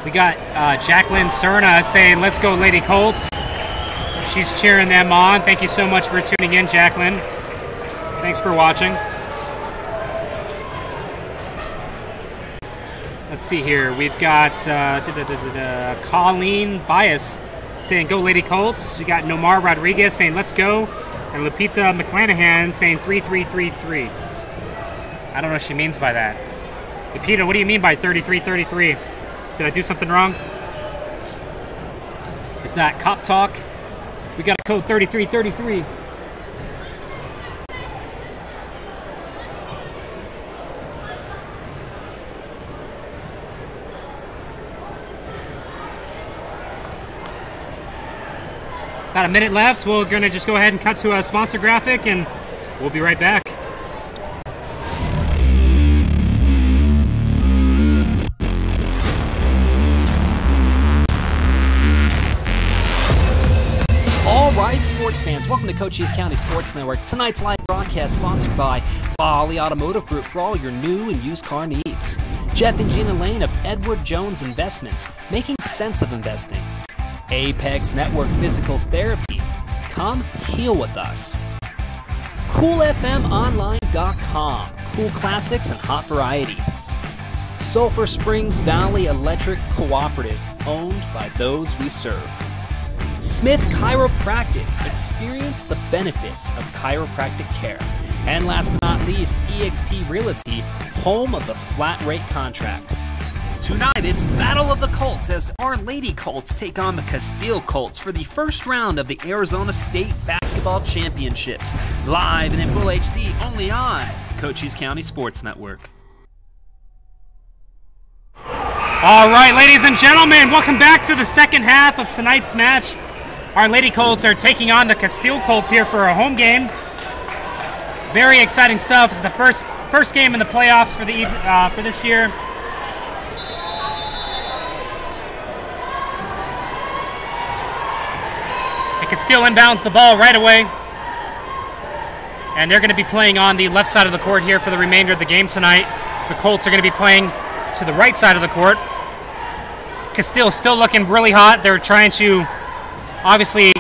We got Jacqueline Cerna saying, let's go Lady Colts. She's cheering them on. Thank you so much for tuning in, Jacqueline. Thanks for watching. Let's see here. We've got Colleen Bias saying, go Lady Colts. We got Nomar Rodriguez saying, let's go. And Lupita McClanahan saying 3333. I don't know what she means by that. Lupita, what do you mean by 3333? Did I do something wrong? Is that cop talk? We got a code 3333. About a minute left. We're going to just go ahead and cut to a sponsor graphic, and we'll be right back. Sports fans, welcome to Cochise County Sports Network. Tonight's live broadcast sponsored by Bali Automotive Group for all your new and used car needs. Jeff and Gina Lane of Edward Jones Investments, making sense of investing. Apex Network Physical Therapy, come heal with us. CoolFMOnline.com, cool classics and hot variety. Sulphur Springs Valley Electric Cooperative, owned by those we serve. Smith Chiropractic. Experience the benefits of chiropractic care. And last but not least, eXp Realty, home of the flat rate contract. Tonight, it's Battle of the Colts as Our Lady Colts take on the Castile Colts for the first round of the Arizona State Basketball Championships. Live and in full HD, only on Cochise County Sports Network. All right, ladies and gentlemen, welcome back to the second half of tonight's match. Our Lady Colts are taking on the Castile Colts here for a home game. Very exciting stuff. It's the first game in the playoffs for this year. And Castile inbounds the ball right away. And they're going to be playing on the left side of the court here for the remainder of the game tonight. The Colts are going to be playing to the right side of the court. Castile still looking really hot. They're trying to obviously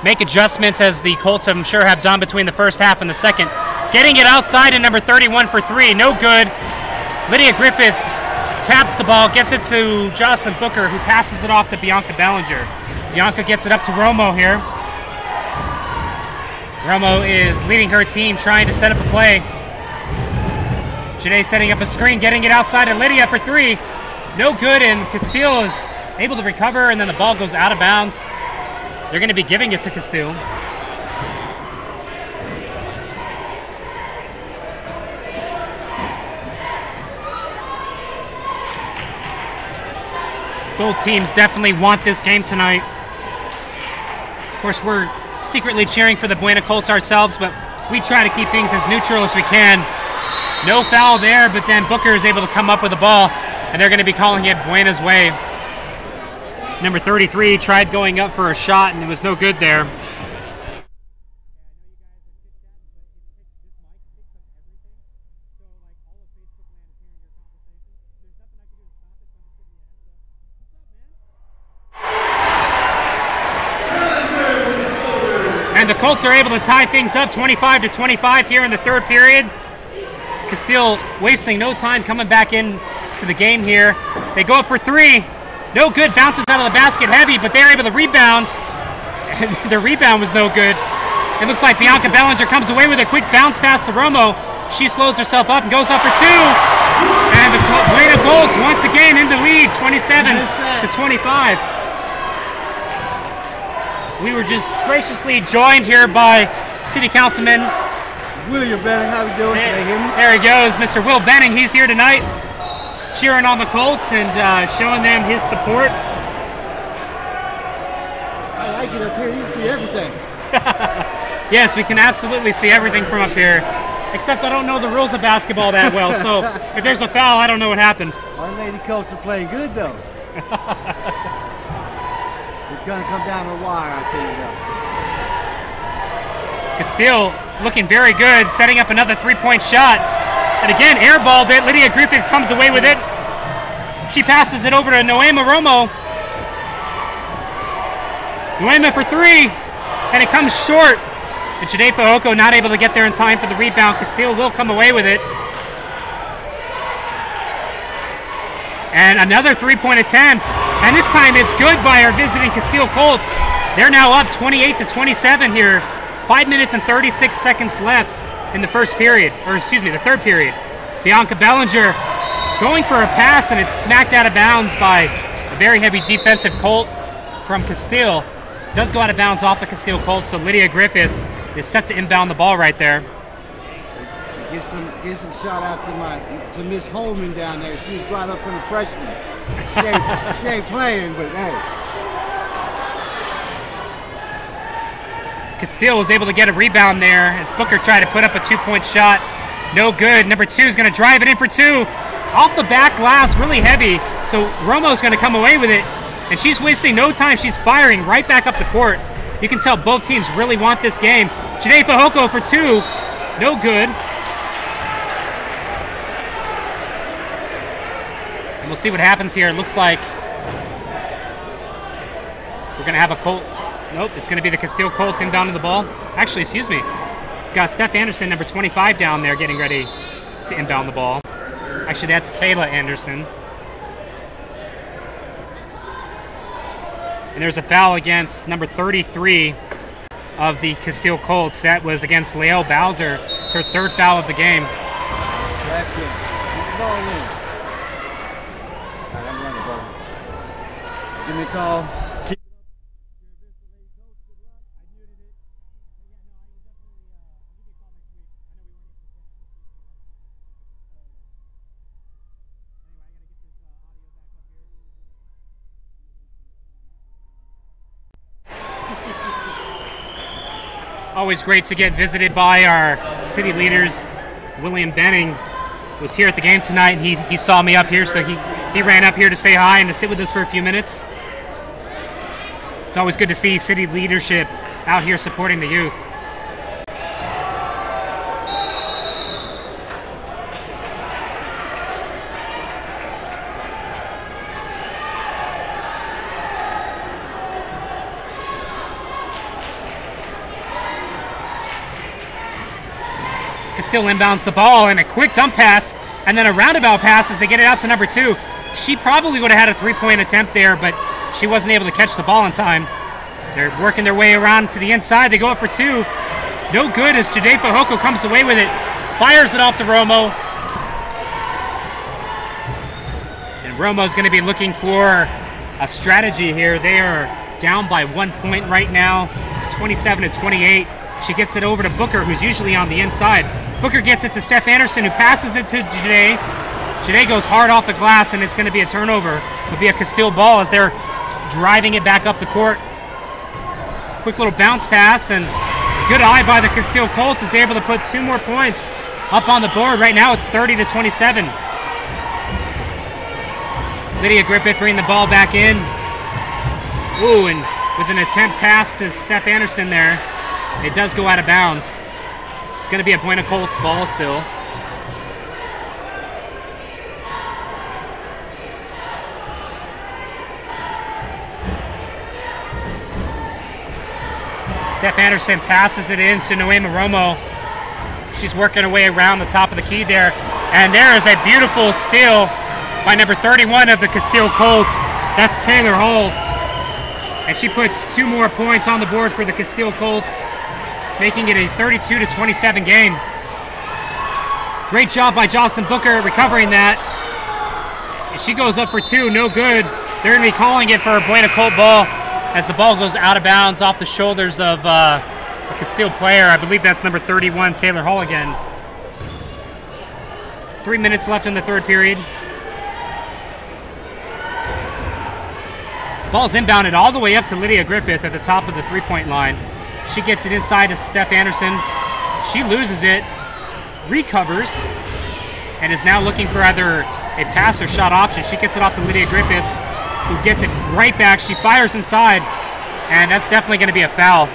make adjustments, as the Colts I'm sure have done between the first half and the second. Getting it outside in number 31 for three, no good. Lydia Griffith taps the ball, gets it to Jocelyn Booker, who passes it off to Bianca Ballinger. Bianca gets it up to Romo here. Romo is leading her team, trying to set up a play. Janae setting up a screen, getting it outside to Lydia for three. No good, and Castile is able to recover, and then the ball goes out of bounds. They're going to be giving it to Castile. Both teams definitely want this game tonight. Of course, we're secretly cheering for the Buena Colts ourselves, but we try to keep things as neutral as we can. No foul there, but then Booker is able to come up with the ball, and they're going to be calling it Buena's way. Number 33 tried going up for a shot, and it was no good there. And the Colts are able to tie things up 25-25 here in the third period. Castile wasting no time coming back in to the game here. They go up for three. No good, bounces out of the basket heavy, but they're able to rebound. And the rebound was no good. It looks like Bianca Ballinger comes away with a quick bounce pass to Romo. She slows herself up and goes up for two. And the Buena Colts once again in the lead, 27-25. We were just graciously joined here by City Councilman William Benning. How we doing? Can they hear me? There he goes, Mr. Will Benning. He's here tonight, cheering on the Colts and showing them his support. I like it up here. You can see everything. Yes, we can absolutely see everything from up here. Except I don't know the rules of basketball that well, so if there's a foul, I don't know what happened. Our Lady Colts are playing good, though. It's going to come down to the wire, I think. Castile looking very good, setting up another three-point shot. And again, airballed it. Lydia Griffith comes away with it. She passes it over to Noema Romo. Noema for three, and it comes short. And Janae Fahoko not able to get there in time for the rebound. Castile will come away with it. And another three-point attempt. And this time it's good by our visiting Castile Colts. They're now up 28-27 here. 5 minutes and 36 seconds left in the first period, or excuse me, the third period. Bianca Ballinger going for a pass, and it's smacked out of bounds by a very heavy defensive Colt from Castile. Does go out of bounds off the Castile Colts, so Lydia Griffith is set to inbound the ball right there. Get some shout out to Miss Holman down there. She was brought up from the freshman. She ain't playing, but hey. Castile was able to get a rebound there as Booker tried to put up a two-point shot. No good. Number two is going to drive it in for two. Off the back glass, really heavy. So Romo's going to come away with it. And she's wasting no time. She's firing right back up the court. You can tell both teams really want this game. Janae Fahoko for two. No good. And we'll see what happens here. It looks like we're going to have a Colt. Nope, it's going to be the Castile Colts inbounding the ball. Actually, excuse me. Got Steph Anderson, number 25, down there getting ready to inbound the ball. Actually, that's Kayla Anderson. And there's a foul against number 33 of the Castile Colts. That was against Lael Bowser. It's her third foul of the game. That's it. Keep the ball in. All right, I'm running, ball. Give me a call. Always great to get visited by our city leaders. William Benning was here at the game tonight, and he saw me up here, so he ran up here to say hi and to sit with us for a few minutes. It's always good to see city leadership out here supporting the youth. Still inbounds the ball, and a quick dump pass and then a roundabout pass as they get it out to number 2. She probably would have had a 3-point attempt there, but she wasn't able to catch the ball in time. They're working their way around to the inside. They go up for 2. No good as Jade Fajoko comes away with it, fires it off to Romo. And Romo's going to be looking for a strategy here. They are down by 1 point right now. It's 27-28. She gets it over to Booker, who's usually on the inside. Booker gets it to Steph Anderson, who passes it to Jade. Jade goes hard off the glass, and it's going to be a turnover. It'll be a Castile ball as they're driving it back up the court. Quick little bounce pass, and good eye by the Castile Colts is able to put 2 more points up on the board. Right now it's 30-27. Lydia Griffith bringing the ball back in. Ooh, and with an attempt pass to Steph Anderson there, it does go out of bounds. It's going to be a Buena Colts ball still. Steph Anderson passes it in to Noema Romo. She's working her way around the top of the key there. And there is a beautiful steal by number 31 of the Castile Colts. That's Taylor Hull. And she puts 2 more points on the board for the Castile Colts, making it a 32-27 game. Great job by Jocelyn Booker recovering that. And she goes up for 2, no good. They're going to be calling it for a Buena Colt ball as the ball goes out of bounds off the shoulders of a Castile player. I believe that's number 31, Taylor Hull again. 3 minutes left in the third period. Ball's inbounded all the way up to Lydia Griffith at the top of the 3-point line. She gets it inside to Steph Anderson. She loses it, recovers, and is now looking for either a pass or shot option. She gets it off to Lydia Griffith, who gets it right back. She fires inside, and that's definitely going to be a foul.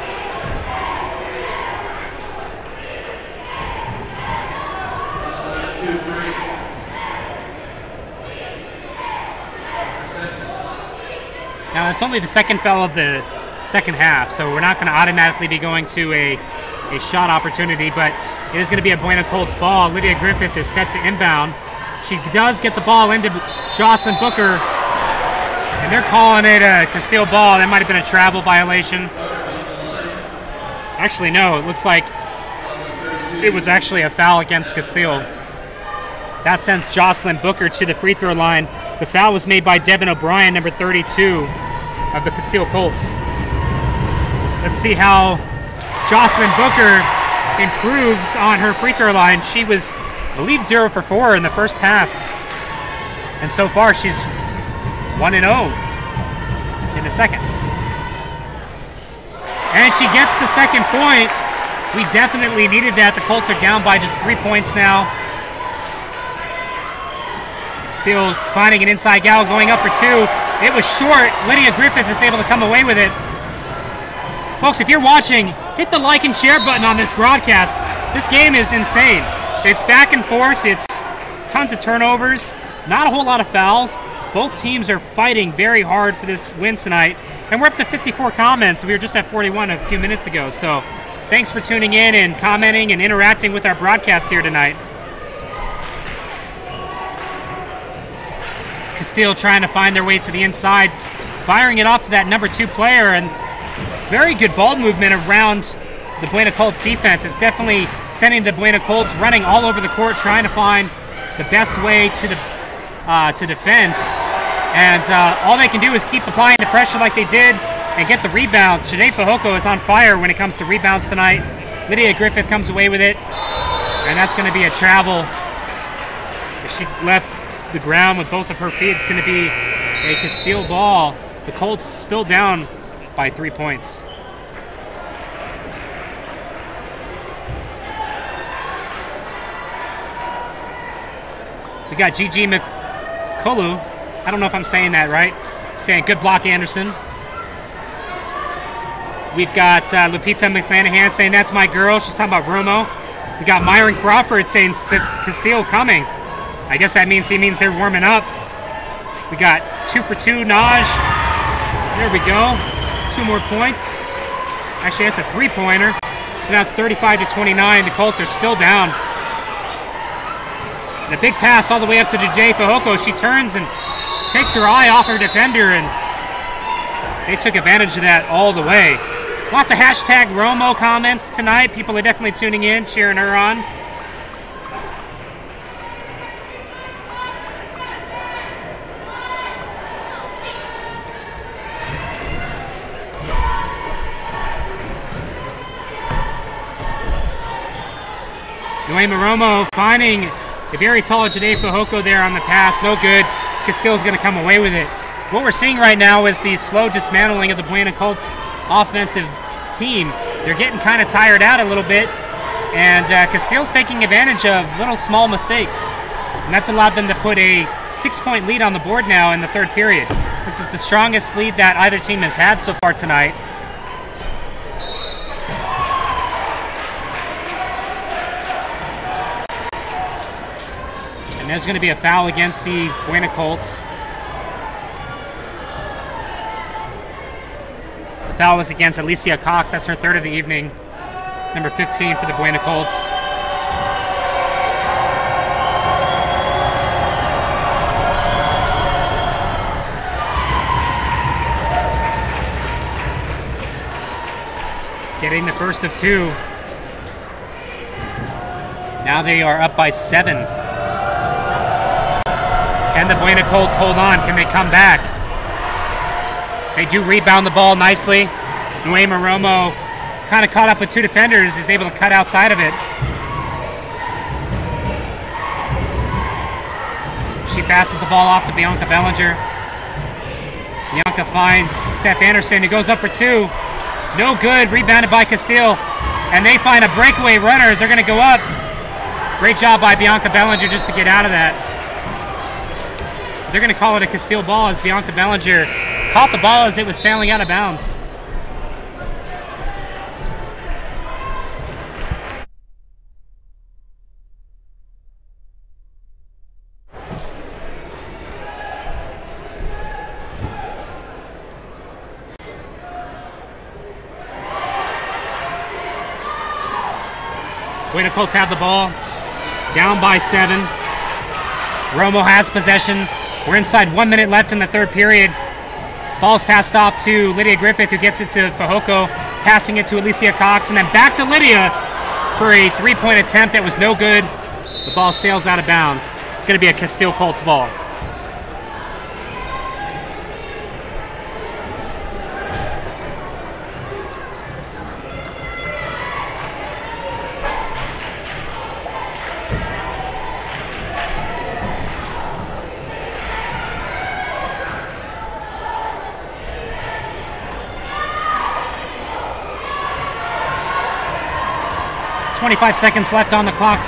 Now, it's only the second foul of the second half, so we're not going to automatically be going to a shot opportunity, but it is going to be a Buena Colts ball. Lydia Griffith is set to inbound. She does get the ball into Jocelyn Booker, and they're calling it a Castile ball. That might have been a travel violation. Actually, no, it looks like it was actually a foul against Castile. That sends Jocelyn Booker to the free throw line. The foul was made by Devin O'Brien, number 32 of the Castile Colts. Let's see how Jocelyn Booker improves on her free throw line. She was, I believe, 0 for 4 in the first half. And so far, she's 1-0 in the second. And she gets the second point. We definitely needed that. The Colts are down by just 3 points now. Still finding an inside gal, going up for 2. It was short. Lydia Griffith is able to come away with it. Folks, if you're watching, hit the like and share button on this broadcast. This game is insane. It's back and forth. It's tons of turnovers. Not a whole lot of fouls. Both teams are fighting very hard for this win tonight. And we're up to 54 comments. We were just at 41 a few minutes ago. So thanks for tuning in and commenting and interacting with our broadcast here tonight. Castile trying to find their way to the inside. firing it off to that number 2 player, and very good ball movement around the Buena Colts defense. It's definitely sending the Buena Colts running all over the court, trying to find the best way to defend. And all they can do is keep applying the pressure like they did and get the rebounds. Janae Fajoko is on fire when it comes to rebounds tonight. Lydia Griffith comes away with it, and that's going to be a travel. If she left the ground with both of her feet, it's going to be a Castile ball. The Colts still down by 3 points. We got Gigi McCullough. I don't know if I'm saying that right. Saying good block, Anderson. We've got Lupita McClanahan saying that's my girl. She's talking about Romo. We got Myron Crawford saying Castile coming. I guess that means they're warming up. We got 2 for 2, Naj. There we go. 2 more points. Actually, that's a 3-pointer. So now it's 35-29. The Colts are still down. And a big pass all the way up to Janae Fajoko. She turns and takes her eye off her defender, and they took advantage of that all the way. Lots of hashtag Romo comments tonight. People are definitely tuning in, cheering her on. Noema Romo finding a very tall Janae Fajoko there on the pass. No good. Castile's going to come away with it. What we're seeing right now is the slow dismantling of the Buena Colts offensive team. They're getting kind of tired out a little bit, and Castile's taking advantage of little small mistakes. And that's allowed them to put a 6-point lead on the board now in the third period. This is the strongest lead that either team has had so far tonight. And there's going to be a foul against the Buena Colts. The foul was against Alicia Cox. That's her 3rd of the evening. Number 15 for the Buena Colts. Getting the first of 2. Now they are up by 7. Can the Buena Colts hold on? Can they come back? They do rebound the ball nicely. Noema Romo kind of caught up with 2 defenders, is able to cut outside of it. She passes the ball off to Bianca Bellinger. Bianca finds Steph Anderson, who goes up for 2. No good, rebounded by Castile. And they find a breakaway runner as they're going to go up. Great job by Bianca Bellinger just to get out of that. They're going to call it a Castile ball as Bianca Bellinger caught the ball as it was sailing out of bounds. Buena Colts have the ball, down by 7. Romo has possession. We're inside 1 minute left in the third period. Ball's passed off to Lydia Griffith, who gets it to Fajoko, passing it to Alicia Cox, and then back to Lydia for a 3-point attempt that was no good. The ball sails out of bounds. It's going to be a Castile Colts ball. .25 seconds left on the clock.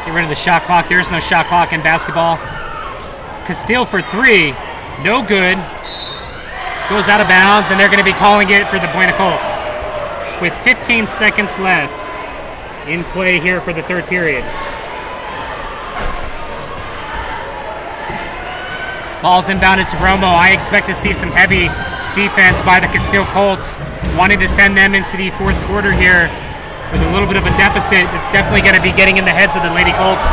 Get rid of the shot clock. There is no shot clock in basketball. Castile for 3. No good. Goes out of bounds, and they're going to be calling it for the Buena Colts. With 15 seconds left in play here for the third period. Ball's inbounded to Romo. I expect to see some heavy defense by the Castile Colts, wanting to send them into the fourth quarter here with a little bit of a deficit. It's definitely going to be getting in the heads of the Lady Colts.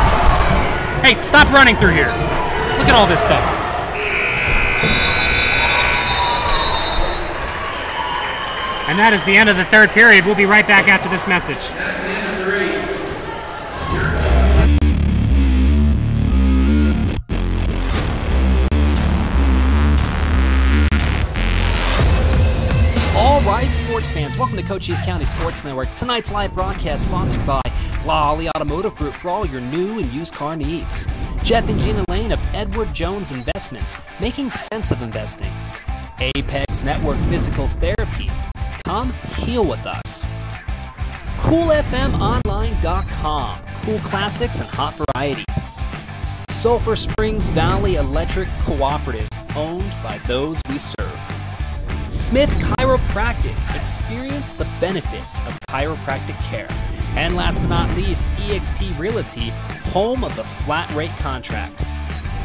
Hey, stop running through here. Look at all this stuff. And that is the end of the third period. We'll be right back after this message. All right, sports fans, welcome to Cochise County Sports Network. Tonight's live broadcast sponsored by Lolly Automotive Group for all your new and used car needs. Jeff and Gina Lane of Edward Jones Investments, making sense of investing. Apex Network Physical Therapy. Come heal with us. CoolFMOnline.com. Cool classics and hot variety. Sulphur Springs Valley Electric Cooperative, owned by those we serve. Smith Chiropractic. Experience the benefits of chiropractic care. And last but not least, eXp Realty, home of the flat rate contract.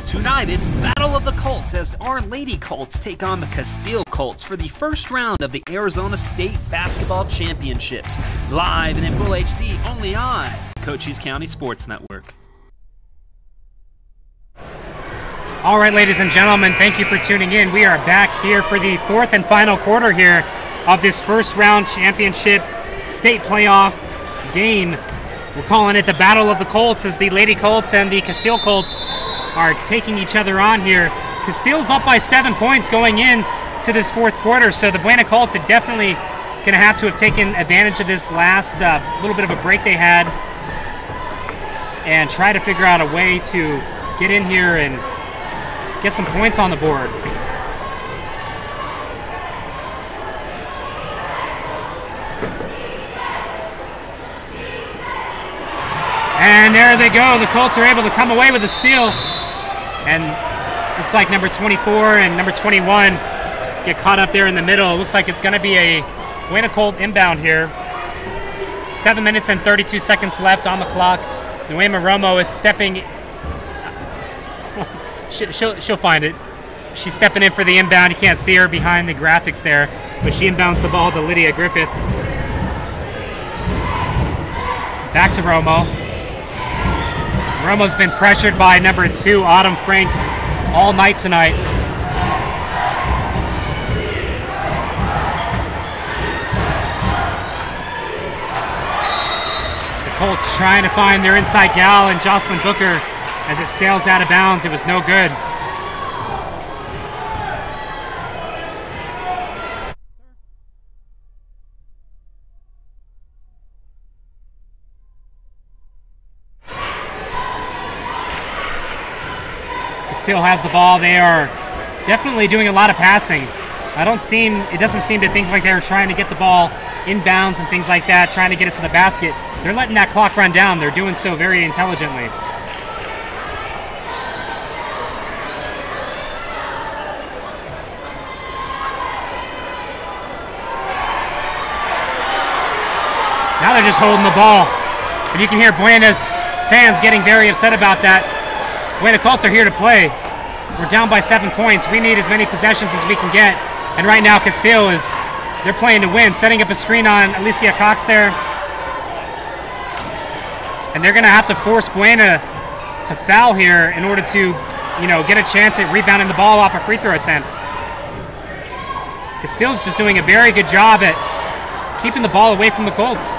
Tonight, it's Battle of the Colts as our Lady Colts take on the Castile Colts for the first round of the Arizona State Basketball Championships. Live and in full HD, only on Cochise County Sports Network. All right, ladies and gentlemen, thank you for tuning in. We are back here for the fourth and final quarter here of this first round championship state playoff game. We're calling it the Battle of the Colts as the Lady Colts and the Castile Colts are taking each other on here. Castile's up by 7 points going in to this fourth quarter, so the Buena Colts are definitely going to have to have taken advantage of this last little bit of a break they had and try to figure out a way to get in here and get some points on the board. And there they go. The Colts are able to come away with a steal. And looks like number 24 and number 21 get caught up there in the middle. It looks like it's going to be a Buena Colt inbound here. 7 minutes and 32 seconds left on the clock. Noema Romo is stepping. She'll find it. She's stepping in for the inbound. You can't see her behind the graphics there, but she inbounds the ball to Lydia Griffith. Back to Romo. Romo's been pressured by number 2, Autumn Franks, all night tonight. The Colts trying to find their inside gal and Jocelyn Booker as it sails out of bounds. It was no good. Still has the ball. They are definitely doing a lot of passing. It doesn't seem to think like they're trying to get the ball inbounds and things like that, trying to get it to the basket. They're letting that clock run down. They're doing so very intelligently. Now they're just holding the ball. And you can hear Buena's fans getting very upset about that. Buena Colts are here to play. We're down by 7 points. We need as many possessions as we can get. And right now, Castile they're playing to win, setting up a screen on Alicia Cox there. And they're going to have to force Buena to foul here in order to, get a chance at rebounding the ball off of free throw attempts. Castile's just doing a very good job at keeping the ball away from the Colts.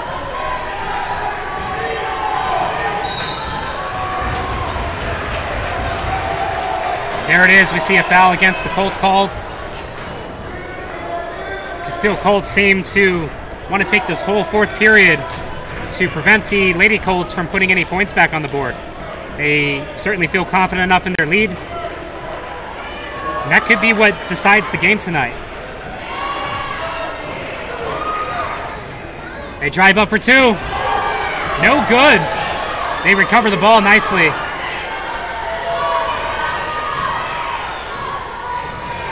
There it is. We see a foul against the Colts called. Castile Colts seem to want to take this whole fourth period to prevent the Lady Colts from putting any points back on the board. They certainly feel confident enough in their lead. And that could be what decides the game tonight. They drive up for 2. No good. They recover the ball nicely.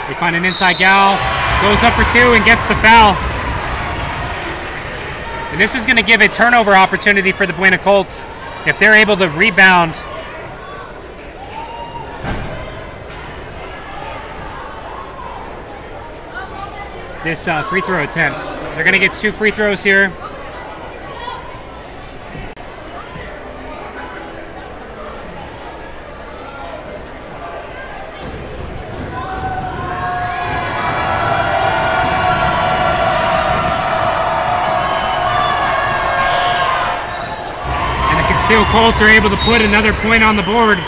They find an inside gal, goes up for 2 and gets the foul. And this is going to give a turnover opportunity for the Buena Colts if they're able to rebound. This free throw attempt. They're going to get 2 free throws here. Castile Colts are able to put another point on the board.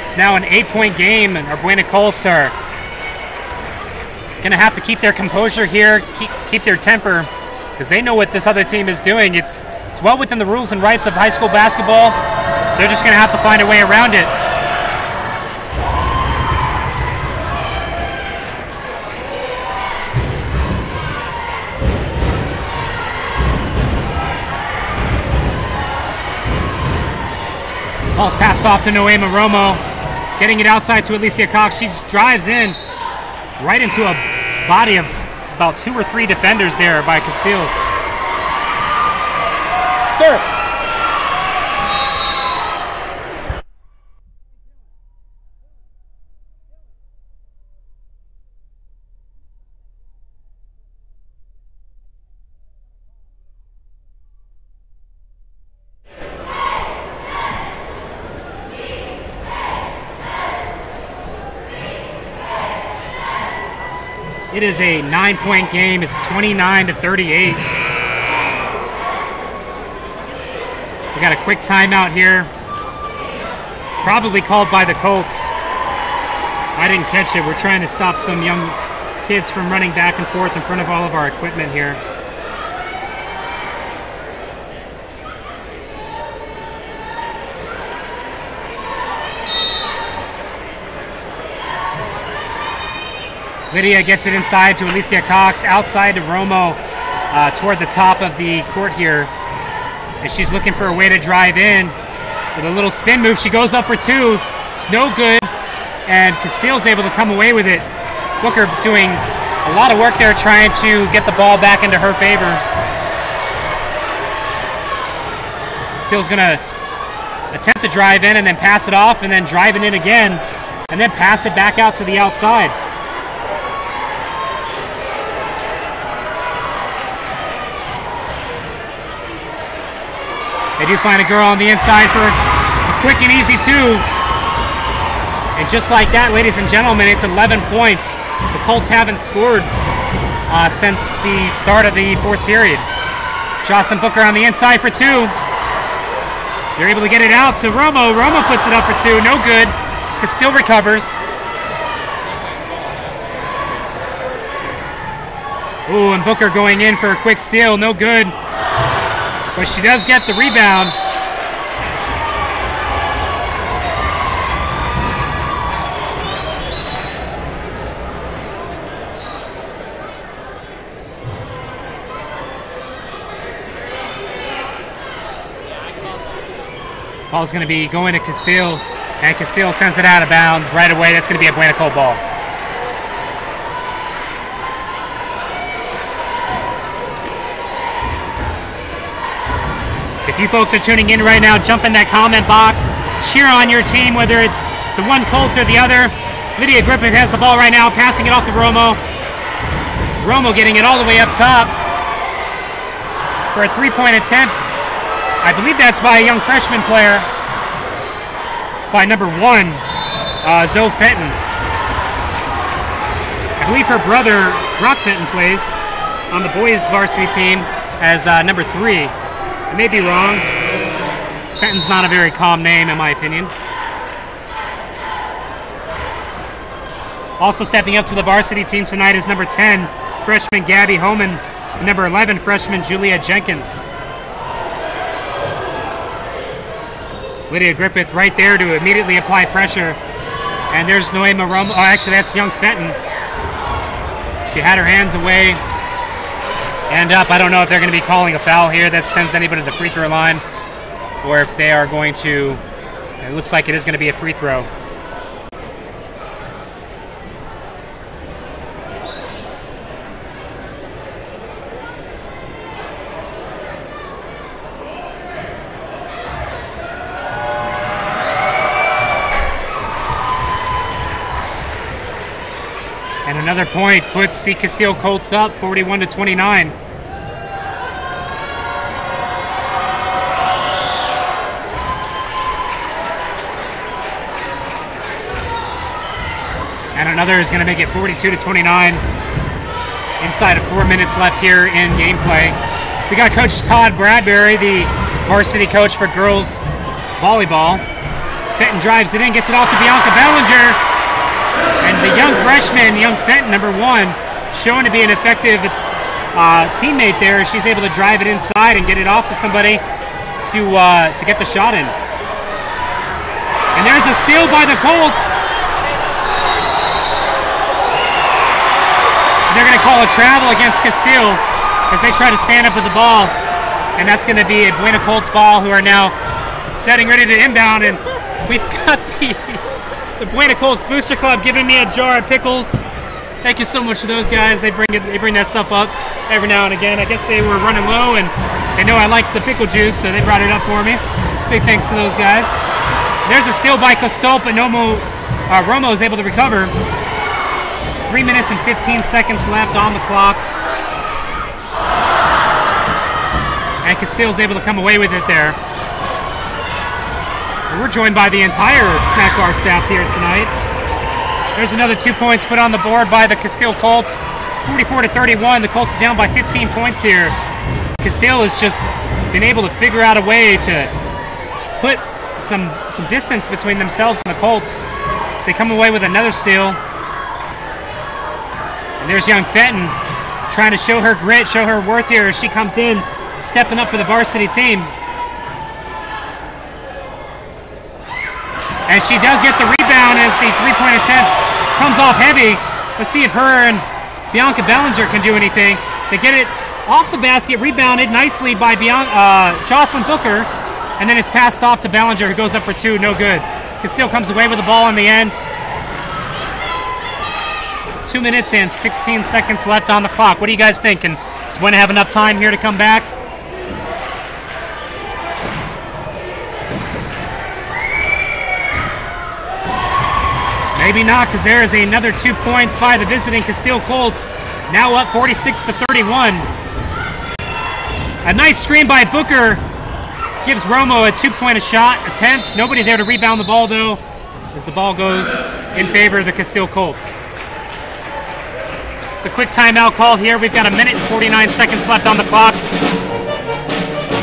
It's now an 8-point game, and our Buena Colts are going to have to keep their composure here, keep their temper, because they know what this other team is doing. It's well within the rules and rights of high school basketball. They're just going to have to find a way around it. Ball's passed off to Noema Romo, getting it outside to Alicia Cox. She just drives in right into a body of about 2 or 3 defenders there by Castile. Sir. It is a 9-point game. It's 29-38. We got a quick timeout here. Probably called by the Colts. I didn't catch it. We're trying to stop some young kids from running back and forth in front of all of our equipment here. Lydia gets it inside to Alicia Cox, outside to Romo, toward the top of the court here. And she's looking for a way to drive in. With a little spin move, she goes up for 2. It's no good, and Castile's able to come away with it. Booker doing a lot of work there trying to get the ball back into her favor. Castile's going to attempt to drive in and then pass it off, and then drive it in again, and then pass it back out to the outside. They do find a girl on the inside for a quick and easy 2. And just like that, ladies and gentlemen, it's 11 points. The Colts haven't scored since the start of the 4th period. Jocelyn Booker on the inside for 2. They're able to get it out to Romo. Romo puts it up for 2. No good. Castile recovers. Ooh, and Booker going in for a quick steal. No good. But she does get the rebound. Ball's going to be going to Castile, and Castile sends it out of bounds right away. That's going to be a Buena Colt ball. If you folks are tuning in right now, jump in that comment box, cheer on your team, whether it's the one Colt or the other. Lydia Griffith has the ball right now, passing it off to Romo. Romo getting it all the way up top for a 3-point attempt. I believe that's by a young freshman player. It's by number 1, Zoe Fenton. I believe her brother, Brock Fenton, plays on the boys varsity team as number 3. I may be wrong. Fenton's not a very calm name, in my opinion. Also stepping up to the varsity team tonight is number 10, freshman Gabby Homan, and number 11, freshman Julia Jenkins. Lydia Griffith right there to immediately apply pressure. And there's Noema Romo. Oh, actually, that's young Fenton. She had her hands away. And up. I don't know if they're going to be calling a foul here that sends anybody to the free throw line, or if they are going to, it looks like it is going to be a free throw. And another point puts the Castile Colts up 41-29. And another is going to make it 42-29. Inside of 4 minutes left here in gameplay. We got Coach Todd Bradbury, the varsity coach for girls volleyball. Fenton drives it in, gets it off to Bianca Bellinger. And the young freshman, young Fenton, number 1, showing to be an effective teammate there. She's able to drive it inside and get it off to somebody to get the shot in. And there's a steal by the Colts. They're going to call a travel against Castile as they try to stand up with the ball. And that's going to be a Buena Colts ball, who are now setting ready to inbound. And we've got the Buena Colts Booster Club giving me a jar of pickles. Thank you so much to those guys. They bring that stuff up every now and again. I guess they were running low and they know I like the pickle juice, so they brought it up for me. Big thanks to those guys. There's a steal by Costol, but Romo is able to recover. 3 minutes and 15 seconds left on the clock. And Castile's able to come away with it there. We're joined by the entire Snack Bar staff here tonight. There's another 2 points put on the board by the Castile Colts. 44-31. The Colts are down by 15 points here. Castile has just been able to figure out a way to put some distance between themselves and the Colts. So they come away with another steal. And there's young Fenton trying to show her grit, show her worth here as she comes in, stepping up for the varsity team. And she does get the rebound as the three-point attempt comes off heavy. Let's see if her and Bianca Bellinger can do anything. They get it off the basket, rebounded nicely by Jocelyn Booker, and then it's passed off to Bellinger, who goes up for 2, no good. Castile comes away with the ball in the end. 2 minutes and 16 seconds left on the clock. What do you guys think? And is Buena have enough time here to come back? Maybe not, because there is another 2 points by the visiting Castile Colts. Now up 46-31. A nice screen by Booker gives Romo a 2-point shot attempt. Nobody there to rebound the ball, though, as the ball goes in favor of the Castile Colts. It's a quick timeout call here. We've got 1 minute and 49 seconds left on the clock.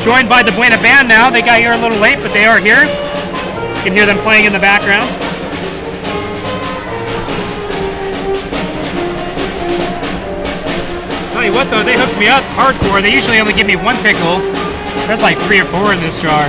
Joined by the Buena Band now. They got here a little late, but they are here. You can hear them playing in the background. Tell you what, though, they hooked me up hardcore. They usually only give me 1 pickle. There's like 3 or 4 in this jar.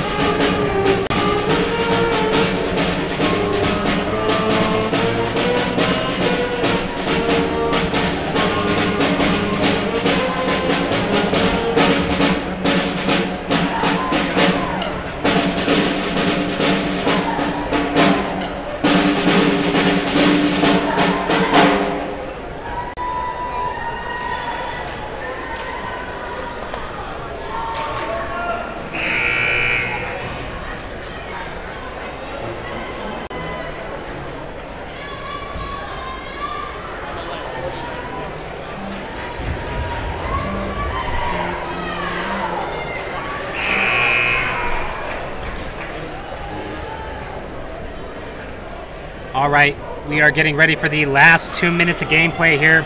All right, we are getting ready for the last 2 minutes of gameplay here.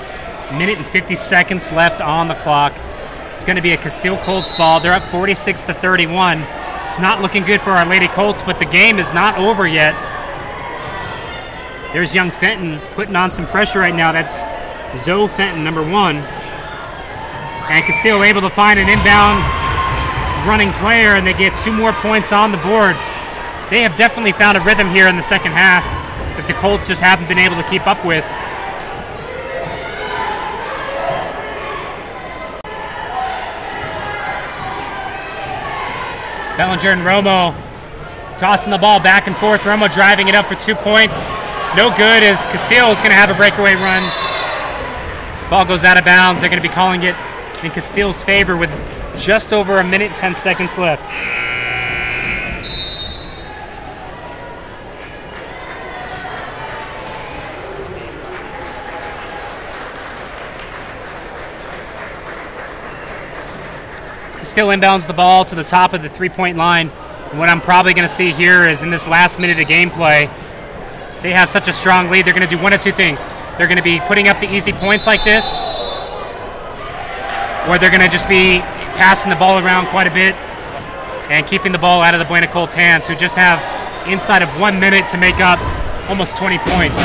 1 minute and 50 seconds left on the clock. It's going to be a Castile Colts ball. They're up 46-31. It's not looking good for our Lady Colts, but the game is not over yet. There's young Fenton putting on some pressure right now. That's Zoe Fenton, number 1. And Castile able to find an inbound running player, and they get 2 more points on the board. They have definitely found a rhythm here in the second half that the Colts just haven't been able to keep up with. Bellinger and Romo tossing the ball back and forth. Romo driving it up for 2 points. No good, as Castile is going to have a breakaway run. Ball goes out of bounds. They're going to be calling it in Castile's favor with just over 1 minute and 10 seconds left. Castile inbounds the ball to the top of the 3-point line. And what I'm probably going to see here is in this last minute of gameplay, they have such a strong lead, they're going to do one of 2 things. They're going to be putting up the easy points like this, or they're going to just be passing the ball around quite a bit. and keeping the ball out of the Buena Colts' hands, who just have inside of 1 minute to make up almost 20 points.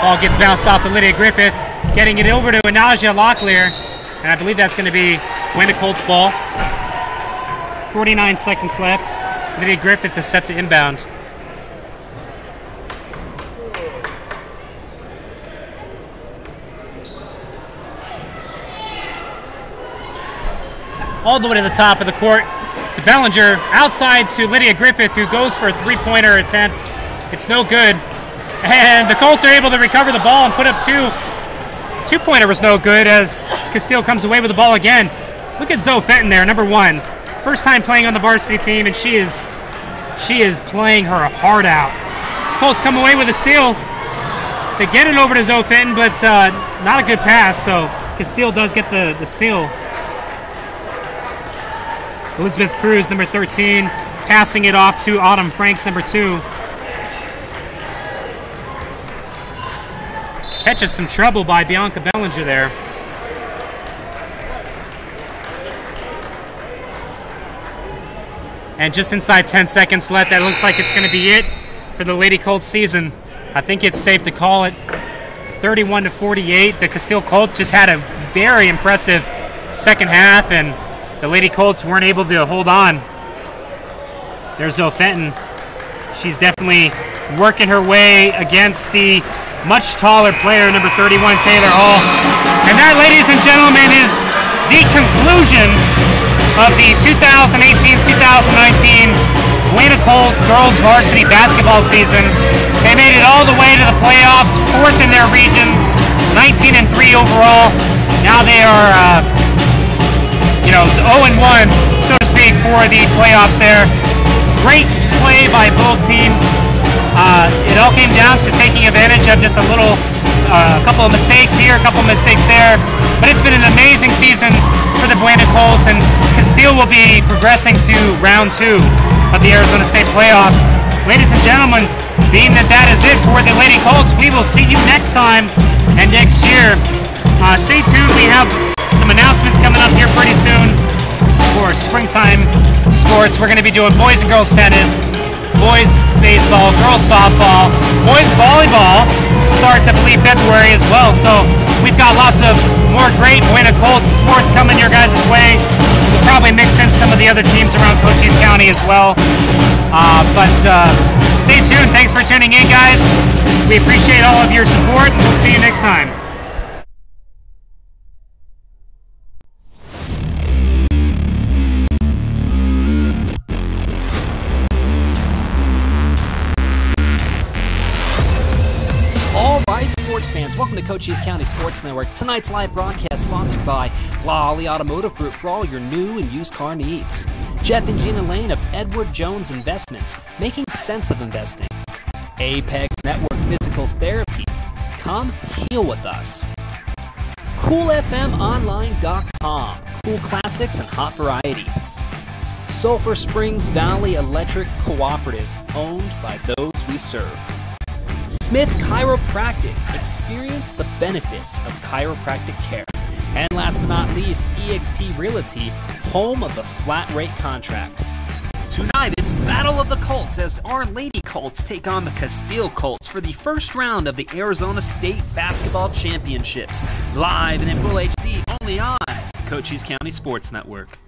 Ball gets bounced off to Lydia Griffith, getting it over to Anaja Locklear, and I believe that's going to be Buena Colts' ball. 49 seconds left. Lydia Griffith is set to inbound. All the way to the top of the court to Bellinger, outside to Lydia Griffith, who goes for a three-pointer attempt. It's no good. And the Colts are able to recover the ball and put up two. Two-pointer was no good as Castile comes away with the ball again. Look at Zoe Fenton there, number 1. First time playing on the varsity team, and she is playing her heart out. Colts come away with a steal. They get it over to Zoe Fenton, but not a good pass, so Castile does get the steal. Elizabeth Cruz, number 13, passing it off to Autumn Franks, number 2. Catches some trouble by Bianca Bellinger there. And just inside 10 seconds left, that looks like it's going to be it for the Lady Colts season. I think it's safe to call it 31-48. The Castile Colts just had a very impressive second half, and the Lady Colts weren't able to hold on. There's Zoe Fenton. She's definitely working her way against the much taller player, number 31, Taylor Hall. And that, ladies and gentlemen, is the conclusion of the 2018-2019 Buena Colts girls varsity basketball season. They made it all the way to the playoffs, 4th in their region, 19-3 overall. Now they are 0-1, so to speak, for the playoffs there. Great play by both teams. It all came down to taking advantage of just a couple of mistakes here, a couple of mistakes there. But it's been an amazing season for the Buena Colts, and Castile will be progressing to round 2 of the Arizona State playoffs. Ladies and gentlemen, being that is it for the Lady Colts, we will see you next time and next year. Stay tuned. We have some announcements coming up here pretty soon for springtime sports. We're going to be doing boys and girls tennis, boys baseball, girls softball, boys volleyball starts, I believe, February as well. So we've got lots of more great Buena Colts sports coming your guys' way. We'll probably mix in some of the other teams around Cochise County as well. But stay tuned. Thanks for tuning in, guys. We appreciate all of your support, and we'll see you next time. Fans, welcome to Cochise County Sports Network. Tonight's live broadcast sponsored by Lolly Automotive Group for all your new and used car needs. Jeff and Gina Lane of Edward Jones Investments, making sense of investing. Apex Network Physical Therapy, come heal with us. CoolFMOnline.com, cool classics and hot variety. Sulphur Springs Valley Electric Cooperative, owned by those we serve. Smith Chiropractic, experience the benefits of chiropractic care. And last but not least, eXp Realty, home of the flat rate contract. Tonight, it's Battle of the Colts as our Lady Colts take on the Castile Colts for the first round of the Arizona State Basketball Championships. Live and in full HD, only on Cochise County Sports Network.